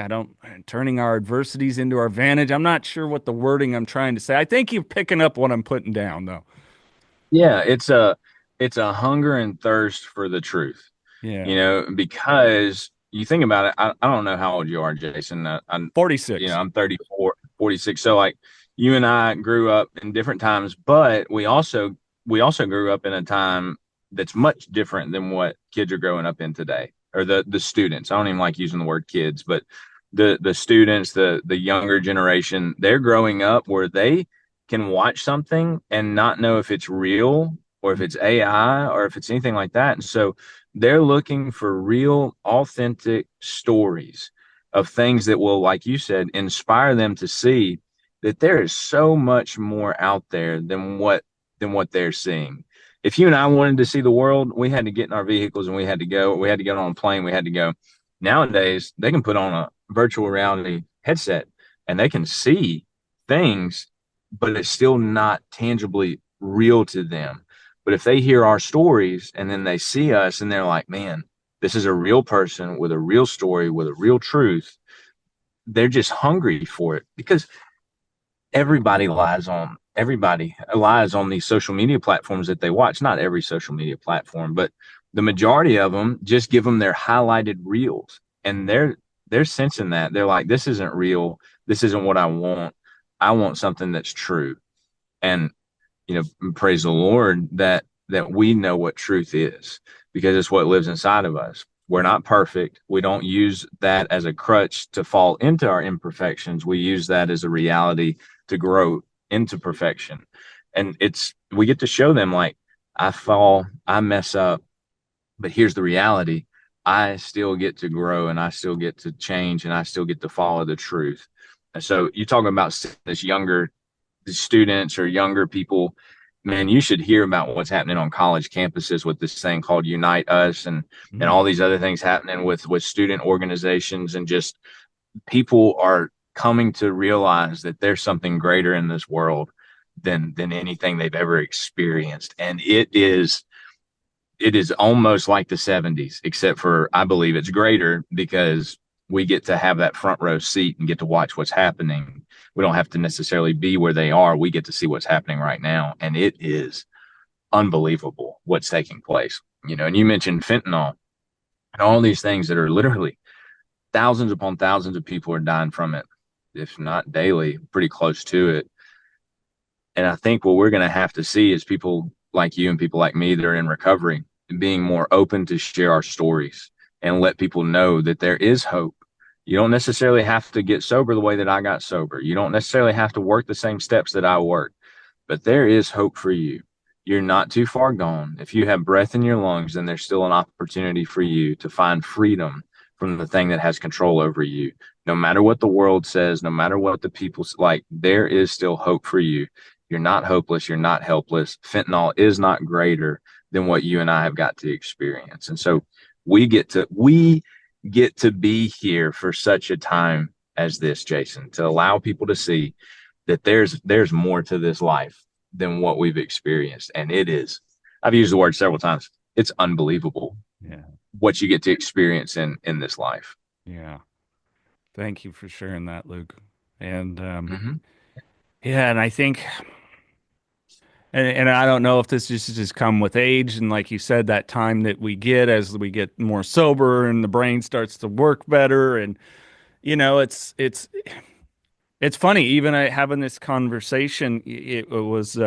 Turning our adversities into our advantage. I'm not sure what the wording I'm trying to say. I think you're picking up what I'm putting down, though. Yeah. It's a hunger and thirst for the truth, Yeah. because you think about it. I don't know how old you are, Jason. I'm, 46. I'm 34, 46. So like you and I grew up in different times, but we also grew up in a time that's much different than what kids are growing up in today, or the students. I don't even like using the word kids, but the students, the younger generation, they're growing up where they can watch something and not know if it's real or if it's AI or if it's anything like that. And so they're looking for real, authentic stories of things that will, like you said, inspire them to see that there is so much more out there than what they're seeing. If you and I wanted to see the world, we had to get in our vehicles and we had to go. We had to get on a plane. We had to go. Nowadays, they can put on a virtual reality headset and they can see things, but it's still not tangibly real to them. But if they hear our stories and then they see us and they're like, man, this is a real person with a real story, with a real truth, they're just hungry for it, because everybody lies on these social media platforms that they watch. Not every social media platform, but the majority of them just give them their highlighted reels, and they're sensing that. They're like, this isn't real. This isn't what I want. I want something that's true. And praise the Lord that we know what truth is, because it's what lives inside of us. We're not perfect. We don't use that as a crutch to fall into our imperfections. We use that as a reality to grow into perfection. And we get to show them, like, I fall, I mess up, but here's the reality. I still get to grow, and I still get to change, and I still get to follow the truth. And so you talking about this younger students or younger people, man, you should hear about what's happening on college campuses with this thing called Unite Us, and all these other things happening with student organizations, and just people are coming to realize that there's something greater in this world than anything they've ever experienced. And it is almost like the 70s, except for I believe it's greater because we get to have that front row seat and get to watch what's happening. We don't have to necessarily be where they are. We get to see what's happening right now. And it is unbelievable what's taking place. And you mentioned fentanyl and all these things that are literally thousands upon thousands of people are dying from it, if not daily, pretty close to it. And I think what we're going to have to see is people like you and people like me that are in recovery being more open to share our stories and let people know that there is hope. You don't necessarily have to get sober the way that I got sober. You don't necessarily have to work the same steps that I worked, but there is hope for you. You're not too far gone. If you have breath in your lungs, then there's still an opportunity for you to find freedom from the thing that has control over you. No matter what the world says, no matter what the people like, there is still hope for you. You're not hopeless. You're not helpless. Fentanyl is not greater than what you and I have got to experience. And so we get to be here for such a time as this, Jason, to allow people to see that there's more to this life than what we've experienced. And it is, I've used the word several times, it's unbelievable. Yeah. What you get to experience in this life. Yeah. Thank you for sharing that, Luke. And yeah, and I think, and I don't know if this just come with age, and like you said, that time that we get as we get more sober and the brain starts to work better, and it's funny. Even having this conversation, it was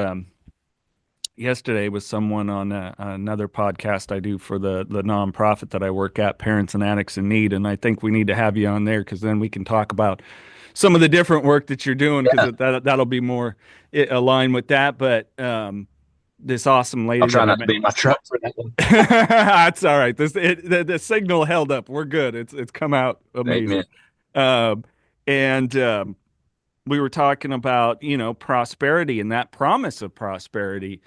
yesterday with someone on another podcast I do for the nonprofit that I work at, Parents and Addicts in Need, and I think we need to have you on there because then we can talk about some of the different work that you're doing, because that'll be more aligned with that. But this awesome lady, I'll try not to be in my truck for that one. That's all right. The signal held up. We're good. It's come out amazing. And we were talking about prosperity and that promise of prosperity.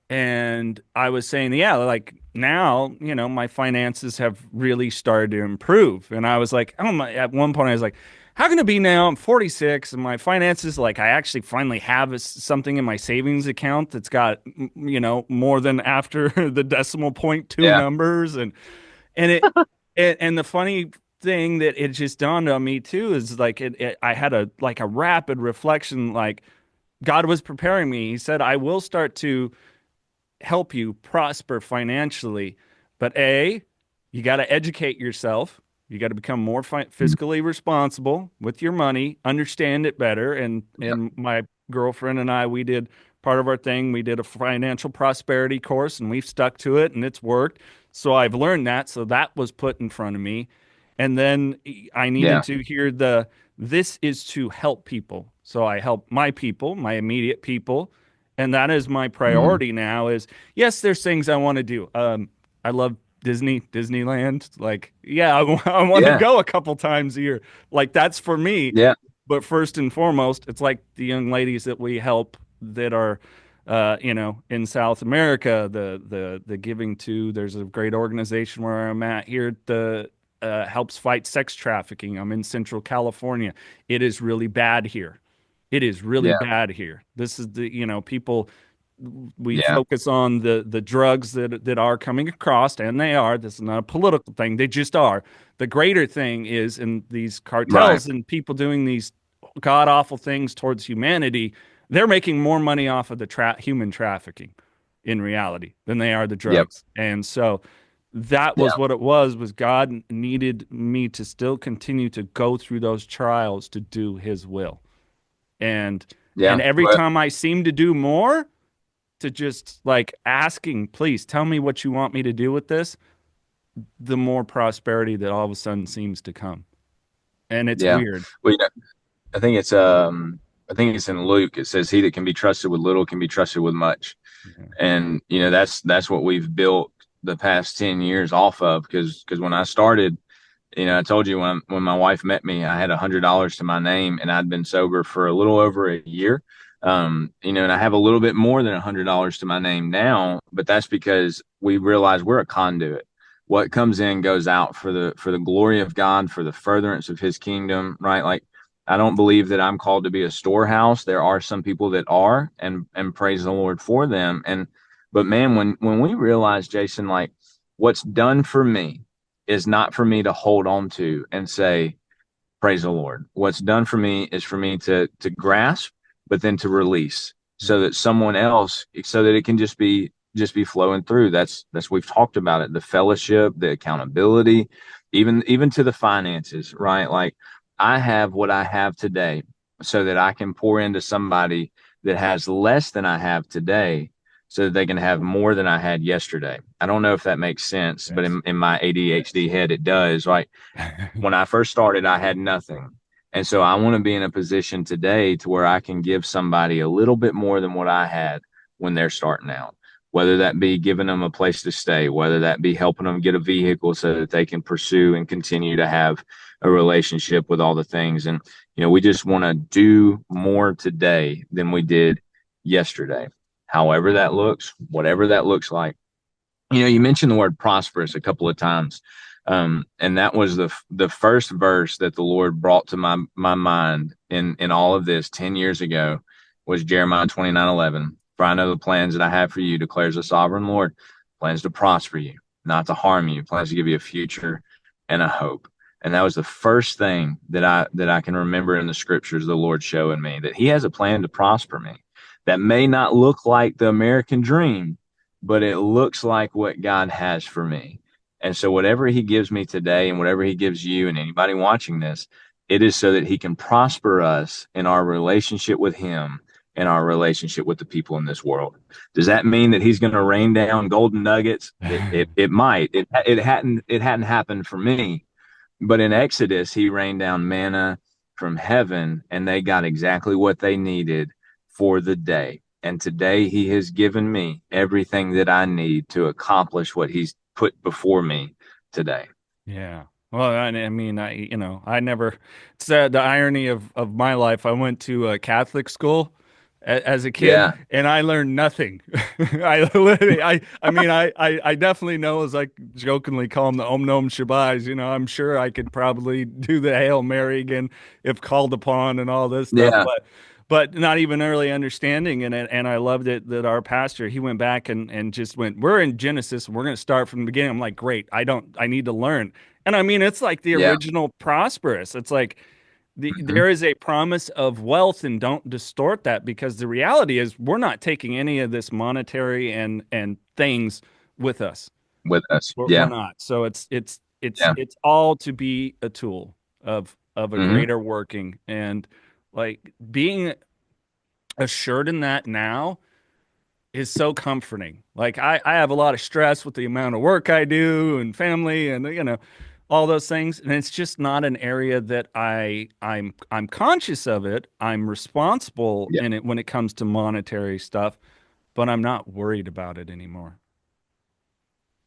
And I was saying, yeah, like now, my finances have really started to improve. And I was like, at one point I was like, how can it be now? I'm 46 and my finances, like I actually finally have something in my savings account that's got, more than after the decimal point two numbers. And and the funny thing that it just dawned on me too is like, I had a rapid reflection, like God was preparing me. He said, I will start to help you prosper financially, but you got to educate yourself. You got to become more fiscally responsible with your money, understand it better. And my girlfriend and I, we did part of our thing. We did a financial prosperity course and we've stuck to it and it's worked. So I've learned that. So that was put in front of me. And then I needed to hear this is to help people. So I help my people, my immediate people. And that is my priority now is, yes, there's things I want to do. I love Disneyland. Like, I want to go a couple times a year. Like that's for me. Yeah. But first and foremost, it's like the young ladies that we help that are, in South America, the giving to, there's a great organization where I'm at here, helps fight sex trafficking. I'm in Central California. It is really bad here. It is really bad here. This is people, we focus on the drugs that are coming across, and they are. This is not a political thing. They just are. The greater thing is in these cartels and people doing these god-awful things towards humanity, they're making more money off of the human trafficking in reality than they are the drugs. And so that was what it was God needed me to still continue to go through those trials to do his will. And every time I seem to do more, to just like asking, please tell me what you want me to do with this, the more prosperity that all of a sudden seems to come. And it's weird. Well, I think it's I think it's in Luke. It says, "He that can be trusted with little can be trusted with much." And that's what we've built the past 10 years off of. Because when I started, I told you when my wife met me, I had $100 to my name, and I'd been sober for a little over a year. And I have a little bit more than $100 to my name now, but that's because we realize we're a conduit. What comes in goes out for the glory of God, for the furtherance of His kingdom, right? Like, I don't believe that I'm called to be a storehouse. There are some people that are, and praise the Lord for them. But man, when we realize, Jason, like, what's done for me is not for me to hold on to and say, praise the Lord. What's done for me is for me to grasp, but then to release, so that someone else, so that it can just be flowing through. That's we've talked about it, the fellowship, the accountability, even to the finances, right? Like, I have what I have today so that I can pour into somebody that has less than I have today, so that they can have more than I had yesterday. I don't know if that makes sense, but in my ADHD head, it does. Right? When I first started, I had nothing. And so I want to be in a position today to where I can give somebody a little bit more than what I had when they're starting out, whether that be giving them a place to stay, whether that be helping them get a vehicle so that they can pursue and continue to have a relationship with all the things. And, we just want to do more today than we did yesterday. However that looks, whatever that looks like. You mentioned the word prosperous a couple of times. And that was the first verse that the Lord brought to my mind in all of this 10 years ago, was Jeremiah 29:11. "For I know the plans that I have for you, declares the sovereign Lord, plans to prosper you, not to harm you, plans to give you a future and a hope." And that was the first thing that I can remember in the scriptures, the Lord showing me that He has a plan to prosper me. That may not look like the American dream, but it looks like what God has for me. And so whatever He gives me today, and whatever He gives you and anybody watching this, it is so that He can prosper us in our relationship with Him and our relationship with the people in this world. Does that mean that He's going to rain down golden nuggets? It might. It hadn't happened for me, but in Exodus, He rained down manna from heaven, and they got exactly what they needed for the day. And today He has given me everything that I need to accomplish what He's put before me today. Yeah. Well, I mean, I never said the irony of my life. I went to a Catholic school as a kid, and I learned nothing. I literally, I definitely know, as I jokingly call them, the Om Nom Shabais. I'm sure I could probably do the Hail Mary again if called upon and all this stuff. But not even early understanding in it. And I loved it that our pastor, he went back and just went, we're in Genesis, and we're going to start from the beginning. I'm like, great. I need to learn. And I mean, it's like the original prosperous. It's like there is a promise of wealth, and don't distort that, because the reality is we're not taking any of this monetary and things with us. We're not. So it's all to be a tool of a greater working, and like being assured in that now is so comforting. Like I have a lot of stress with the amount of work I do and family and all those things, and it's just not an area that I'm conscious of it. I'm responsible in it when it comes to monetary stuff, but I'm not worried about it anymore.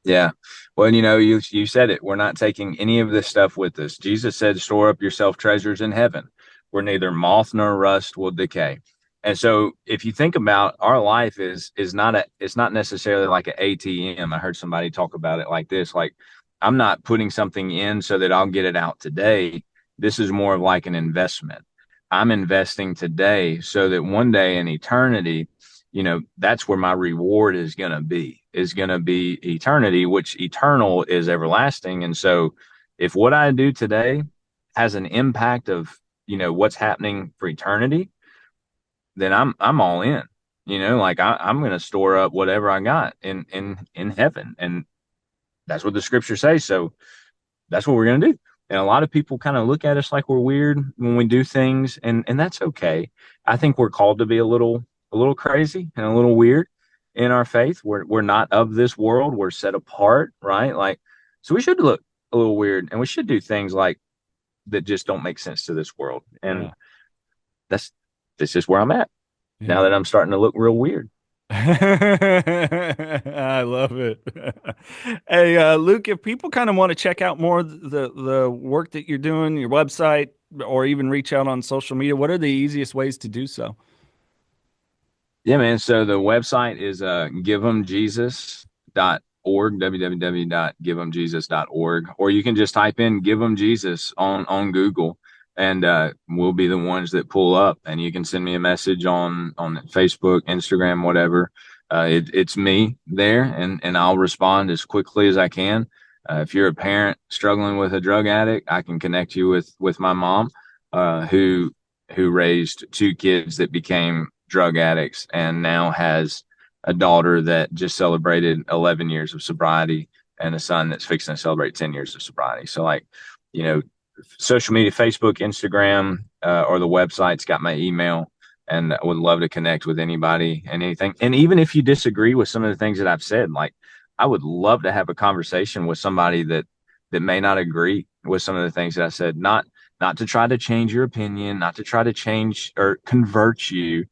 Yeah. Well, you said it. We're not taking any of this stuff with us. Jesus said, "Store up yourself treasures in heaven, where neither moth nor rust will decay." And so if you think about our life it's not necessarily like an ATM. I heard somebody talk about it like this, like, I'm not putting something in so that I'll get it out today. This is more of like an investment. I'm investing today so that one day in eternity, that's where my reward is going to be eternity, which eternal is everlasting. And so if what I do today has an impact of, what's happening for eternity, then I'm all in, like I'm going to store up whatever I got in heaven. And that's what the scripture says. So that's what we're going to do. And a lot of people kind of look at us like we're weird when we do things, and that's okay. I think we're called to be a little crazy and a little weird in our faith. We're not of this world. We're set apart, right? Like, so we should look a little weird, and we should do things like that just don't make sense to this world. And this is where I'm at now that I'm starting to look real weird. I love it. Hey, Luke, if people kind of want to check out more the work that you're doing, your website, or even reach out on social media, what are the easiest ways to do so? Yeah, man. So the website is giveemjesus.org, www.giveemjesus.org, or you can just type in Give 'em Jesus on Google, and we'll be the ones that pull up. And you can send me a message on Facebook, Instagram, whatever. It's me there, and I'll respond as quickly as I can. If you're a parent struggling with a drug addict, I can connect you with my mom, who raised two kids that became drug addicts and now has a daughter that just celebrated 11 years of sobriety and a son that's fixing to celebrate 10 years of sobriety. So, like, social media, Facebook, Instagram, or the website's got my email, and I would love to connect with anybody and anything. And even if you disagree with some of the things that I've said, like, I would love to have a conversation with somebody that may not agree with some of the things that I said, not to try to change your opinion, not to try to change or convert you.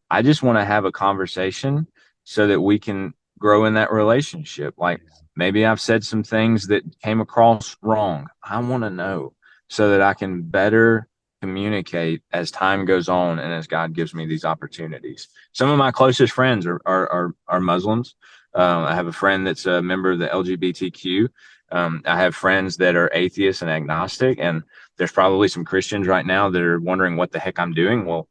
I just want to have a conversation so that we can grow in that relationship. Like, maybe I've said some things that came across wrong. I want to know so that I can better communicate as time goes on and as God gives me these opportunities. Some of my closest friends are Muslims. I have a friend that's a member of the LGBTQ. I have friends that are atheists and agnostic, and there's probably some Christians right now that are wondering what the heck I'm doing. Well,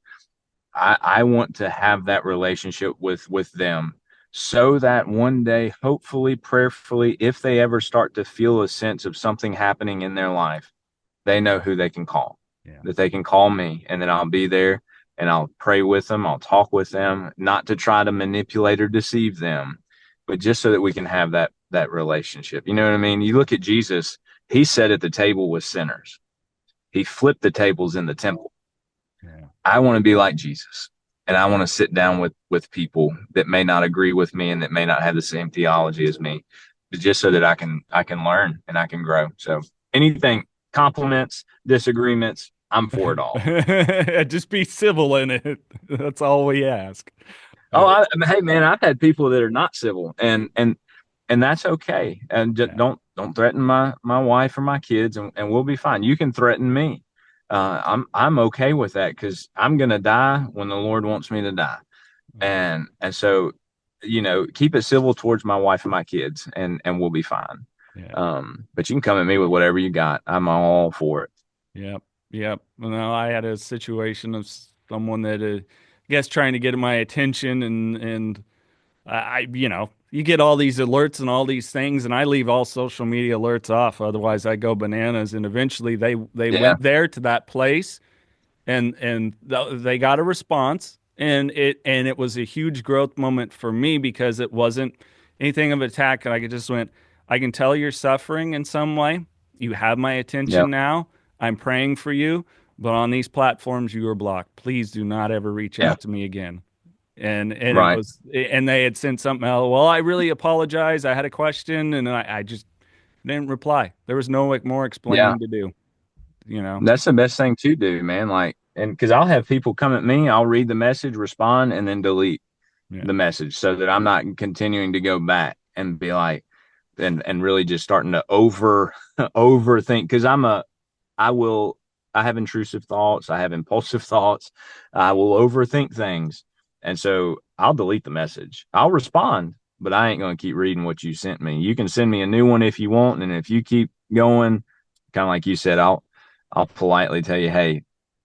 I want to have that relationship with them so that one day, hopefully, prayerfully, if they ever start to feel a sense of something happening in their life, they know who they can call, that they can call me, and then I'll be there and I'll pray with them. I'll talk with them, not to try to manipulate or deceive them, but just so that we can have that relationship. You know what I mean? You look at Jesus, he sat at the table with sinners. He flipped the tables in the temple. Yeah. I want to be like Jesus, and I want to sit down with people that may not agree with me and that may not have the same theology as me, but just so that I can learn and I can grow. So anything, compliments, disagreements, I'm for it all. Just be civil in it. That's all we ask. Oh, hey man, I've had people that are not civil, and that's okay. And just don't threaten my wife or my kids, and we'll be fine. You can threaten me. I'm okay with that, because I'm gonna die when the Lord wants me to die, and so, keep it civil towards my wife and my kids, and we'll be fine. Yeah. But you can come at me with whatever you got. I'm all for it. Yep. Well, I had a situation of someone that, I guess, trying to get my attention, and I you get all these alerts and all these things, and I leave all social media alerts off. Otherwise, I go bananas. And eventually, they went there to that place, and they got a response, and it was a huge growth moment for me, because it wasn't anything of an attack. And I just went, I can tell you're suffering in some way. You have my attention now. I'm praying for you, but on these platforms, you are blocked. Please do not ever reach out to me again. And right. and they had sent something else. Well, I really apologize. I had a question, and I just didn't reply. There was no more explaining to do. That's the best thing to do, man. Like, and because I'll have people come at me, I'll read the message, respond, and then delete the message, so that I'm not continuing to go back and be like, and really just starting to overthink. Because I have intrusive thoughts. I have impulsive thoughts. I will overthink things. And so I'll delete the message. I'll respond, but I ain't going to keep reading what you sent me. You can send me a new one if you want. And if you keep going, kind of like you said, I'll politely tell you, hey,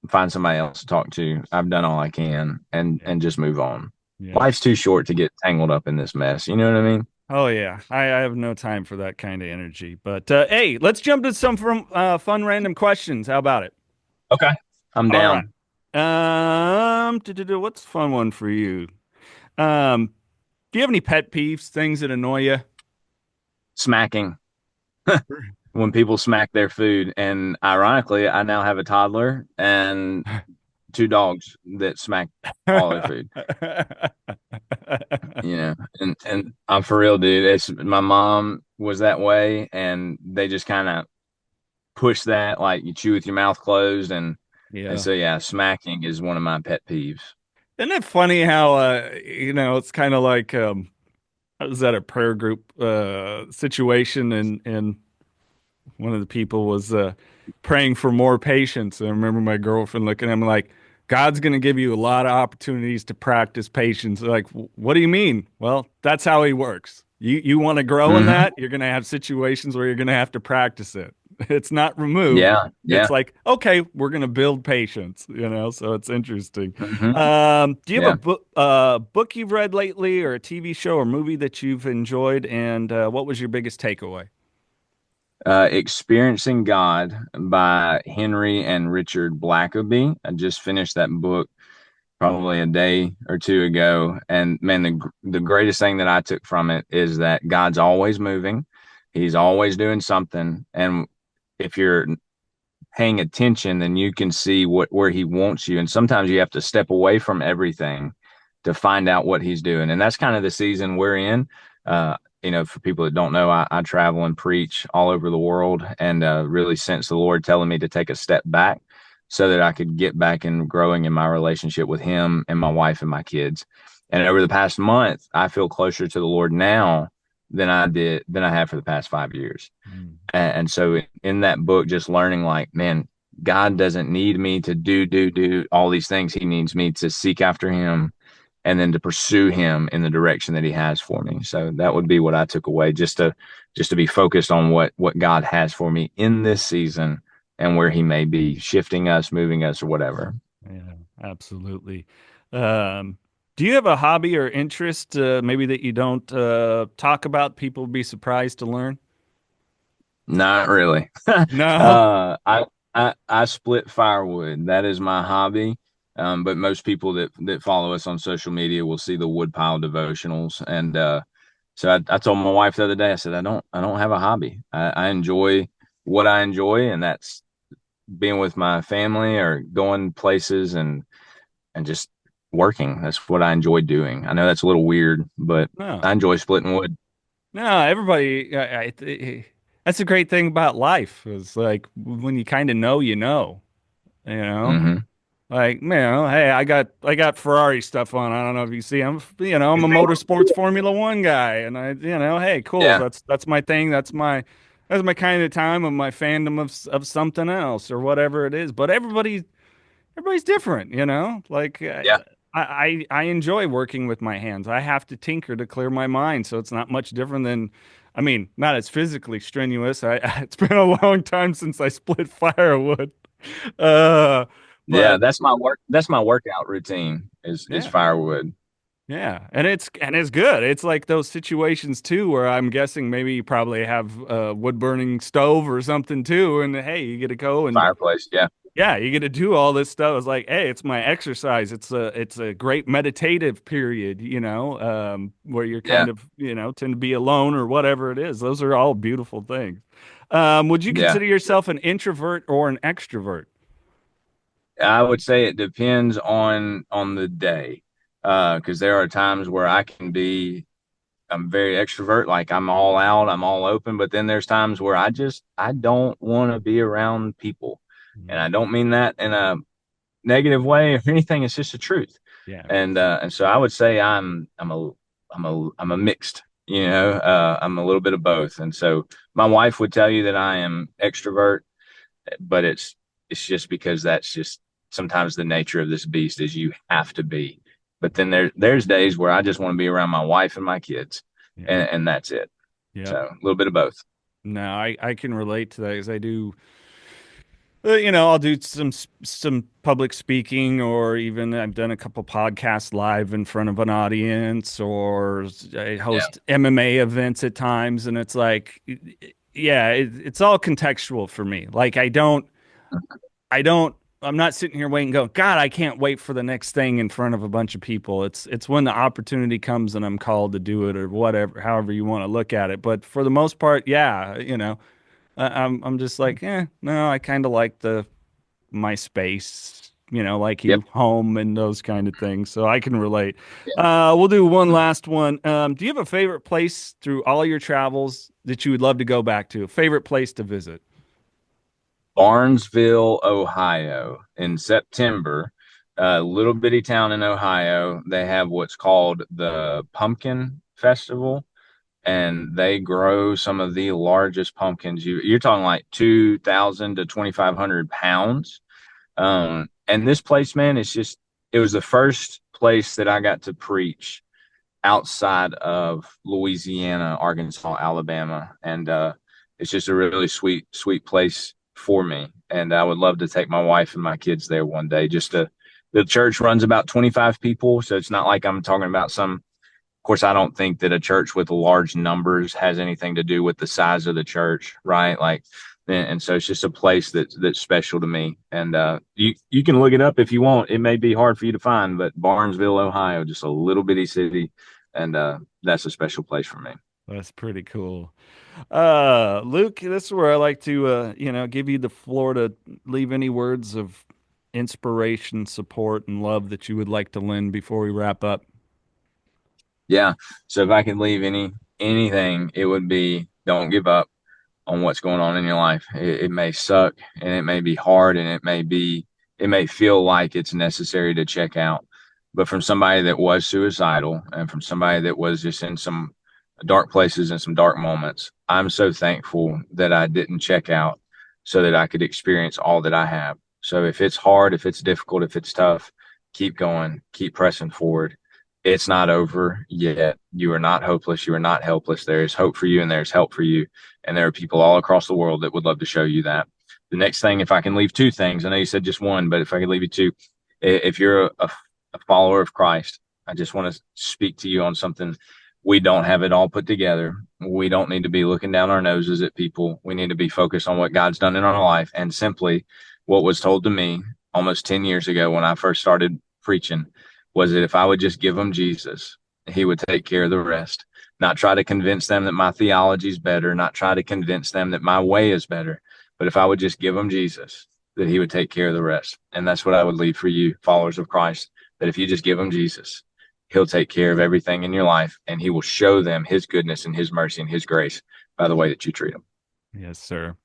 find somebody else to talk to. I've done all I can, and just move on. Yeah. Life's too short to get tangled up in this mess. You know what I mean? Oh, yeah. I have no time for that kind of energy. But, hey, let's jump to some fun random questions. How about it? Okay. I'm down. What's a fun one for you? Do you have any pet peeves, things that annoy you? Smacking. When people smack their food. And ironically, I now have a toddler and 2 dogs that smack all their food. And I'm for real, dude. My mom was that way, and they just kind of push that, like, you chew with your mouth closed, and And Yeah. so, yeah, smacking is one of my pet peeves. Isn't it funny how it's kind of like I was at a prayer group situation, and one of the people was praying for more patience. And I remember my girlfriend looking at him like, God's going to give you a lot of opportunities to practice patience. Like, what do you mean? Well, that's how he works. You want to grow in Hmm. that, you're going to have situations where you're going to have to practice it. It's not removed. Yeah. It's Yeah. like, okay, we're going to build patience, so it's interesting. Hmm. Do you have Yeah. a book you've read lately, or a TV show or movie that you've enjoyed? And what was your biggest takeaway? Experiencing God by Henry and Richard Blackaby. I just finished that book probably a day or two ago. And man, the greatest thing that I took from it is that God's always moving. He's always doing something. And if you're paying attention, then you can see where he wants you. And sometimes you have to step away from everything to find out what he's doing. And that's kind of the season we're in. For people that don't know, I travel and preach all over the world, and really sense the Lord telling me to take a step back so that I could get back and growing in my relationship with him and my wife and my kids. And over the past month, I feel closer to the Lord now than I have for the past 5 years. And so in that book, just learning like, man, God doesn't need me to do all these things. He needs me to seek after him and then to pursue him in the direction that he has for me. So that would be what I took away, just to be focused on what God has for me in this season and where he may be shifting us, moving us, or whatever. Yeah, absolutely. Um, do you have a hobby or interest, maybe that you don't talk about? People would be surprised to learn. Not really. No. I split firewood. That is my hobby. But most people that follow us on social media will see the woodpile devotionals. And so I told my wife the other day, I said, I don't have a hobby. I enjoy what I enjoy, and that's being with my family or going places and just working. That's what I enjoy doing. I know that's a little weird, but No. I enjoy splitting wood. No, everybody. That's the great thing about life. Is like when you kind of know, you know. You know, Hmm. like hey, I got Ferrari stuff on. I don't know if you see. I'm a motorsports Formula One guy, and hey, cool. Yeah. That's my thing. That's my kind of time of my fandom of something else or whatever it is. But everybody's different, Like Yeah. I enjoy working with my hands. I have to tinker to clear my mind, so it's not much different than, I mean, not as physically strenuous. It's been a long time since I split firewood. Uh, Yeah. but That's my work. That's my workout routine is yeah. firewood. Yeah, and it's good. It's like those situations too where I'm guessing maybe you probably have a wood burning stove or something too, and hey, you get to go and Fireplace. Yeah. yeah, you get to do all this stuff. It's like, hey, it's my exercise. It's a great meditative period, where you're Yeah. kind of, tend to be alone or whatever it is. Those are all beautiful things. Would you Yeah. consider yourself an introvert or an extrovert? I would say it depends on the day. Because there are times where I'm very extrovert, like I'm all out, I'm all open, but then there's times where I don't want to be around people. And I don't mean that in a negative way or anything. It's just the truth. Yeah. And so I would say I'm a mixed, I'm a little bit of both. And so my wife would tell you that I am extrovert, but it's just because that's just sometimes the nature of this beast is you have to be. But then there's days where I just want to be around my wife and my kids, Yeah. and that's it. Yep. So a little bit of both. No, I can relate to that because I do. I'll do some public speaking, or even I've done a couple podcasts live in front of an audience, or I Yeah. host MMA events at times, and it's like, yeah, it's all contextual for me. Like I don't, I'm not sitting here waiting, going, God, I can't wait for the next thing in front of a bunch of people. It's when the opportunity comes and I'm called to do it, or whatever, however you want to look at it. But for the most part, yeah, I'm just like, no, I kind of like my space, like Yep. you, home and those kind of things. So I can relate. We'll do one last one. Do you have a favorite place through all your travels that you would love to go back to? A favorite place to visit? Barnesville, Ohio, in September. A little bitty town in Ohio. They have what's called the Pumpkin Festival, and they grow some of the largest pumpkins. You're talking like 2,000 to 2,500 pounds. And this place, man, it was the first place that I got to preach outside of Louisiana, Arkansas, Alabama. And it's just a really sweet place for me. And I would love to take my wife and my kids there one day. The church runs about 25 people. So it's not like I'm talking about of course, I don't think that a church with large numbers has anything to do with the size of the church, right? And so it's just a place that's special to me. And you can look it up if you want. It may be hard for you to find, but Barnesville, Ohio, just a little bitty city, and that's a special place for me. That's pretty cool. Luke, this is where I like to give you the floor to leave any words of inspiration, support, and love that you would like to lend before we wrap up. Yeah. So if I could leave anything, it would be, don't give up on what's going on in your life. It may suck, and it may be hard, and it may feel like it's necessary to check out. But from somebody that was suicidal, and from somebody that was just in some dark places and some dark moments, I'm so thankful that I didn't check out so that I could experience all that I have. So if it's hard, if it's difficult, if it's tough, keep going, keep pressing forward. It's not over yet. You are not hopeless. You are not helpless. There is hope for you, and there's help for you. And there are people all across the world that would love to show you that. The next thing, if I can leave two things, I know you said just one, but if I could leave you two, if you're a follower of Christ, I just want to speak to you on something. We don't have it all put together. We don't need to be looking down our noses at people. We need to be focused on what God's done in our life, and simply what was told to me almost 10 years ago when I first started preaching was that if I would just give them Jesus, he would take care of the rest. Not try to convince them that my theology is better, not try to convince them that my way is better, but if I would just give them Jesus, that he would take care of the rest. And that's what I would leave for you, followers of Christ, that if you just give them Jesus, he'll take care of everything in your life, and he will show them his goodness and his mercy and his grace by the way that you treat them. Yes, sir.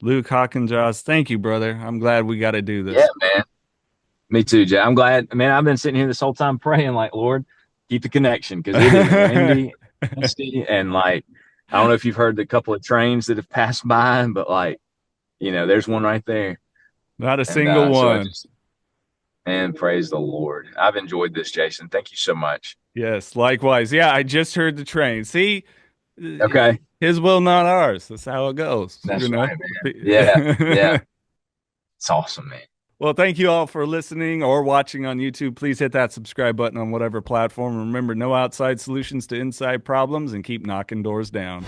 Luke Hockenjos, thank you, brother. I'm glad we got to do this. Yeah, man. Me too, Jay. I'm glad, man. I've been sitting here this whole time praying, like, Lord, keep the connection, because it is windy, misty, and I don't know if you've heard the couple of trains that have passed by, but there's one right there. Not a single one. And praise the Lord. I've enjoyed this, Jason. Thank you so much. Yes, likewise. Yeah, I just heard the train. See? Okay. His will, not ours. That's how it goes. That's right, man. Yeah. It's awesome, man. Well, thank you all for listening or watching on YouTube. Please hit that subscribe button on whatever platform. Remember, no outside solutions to inside problems, and keep knocking doors down.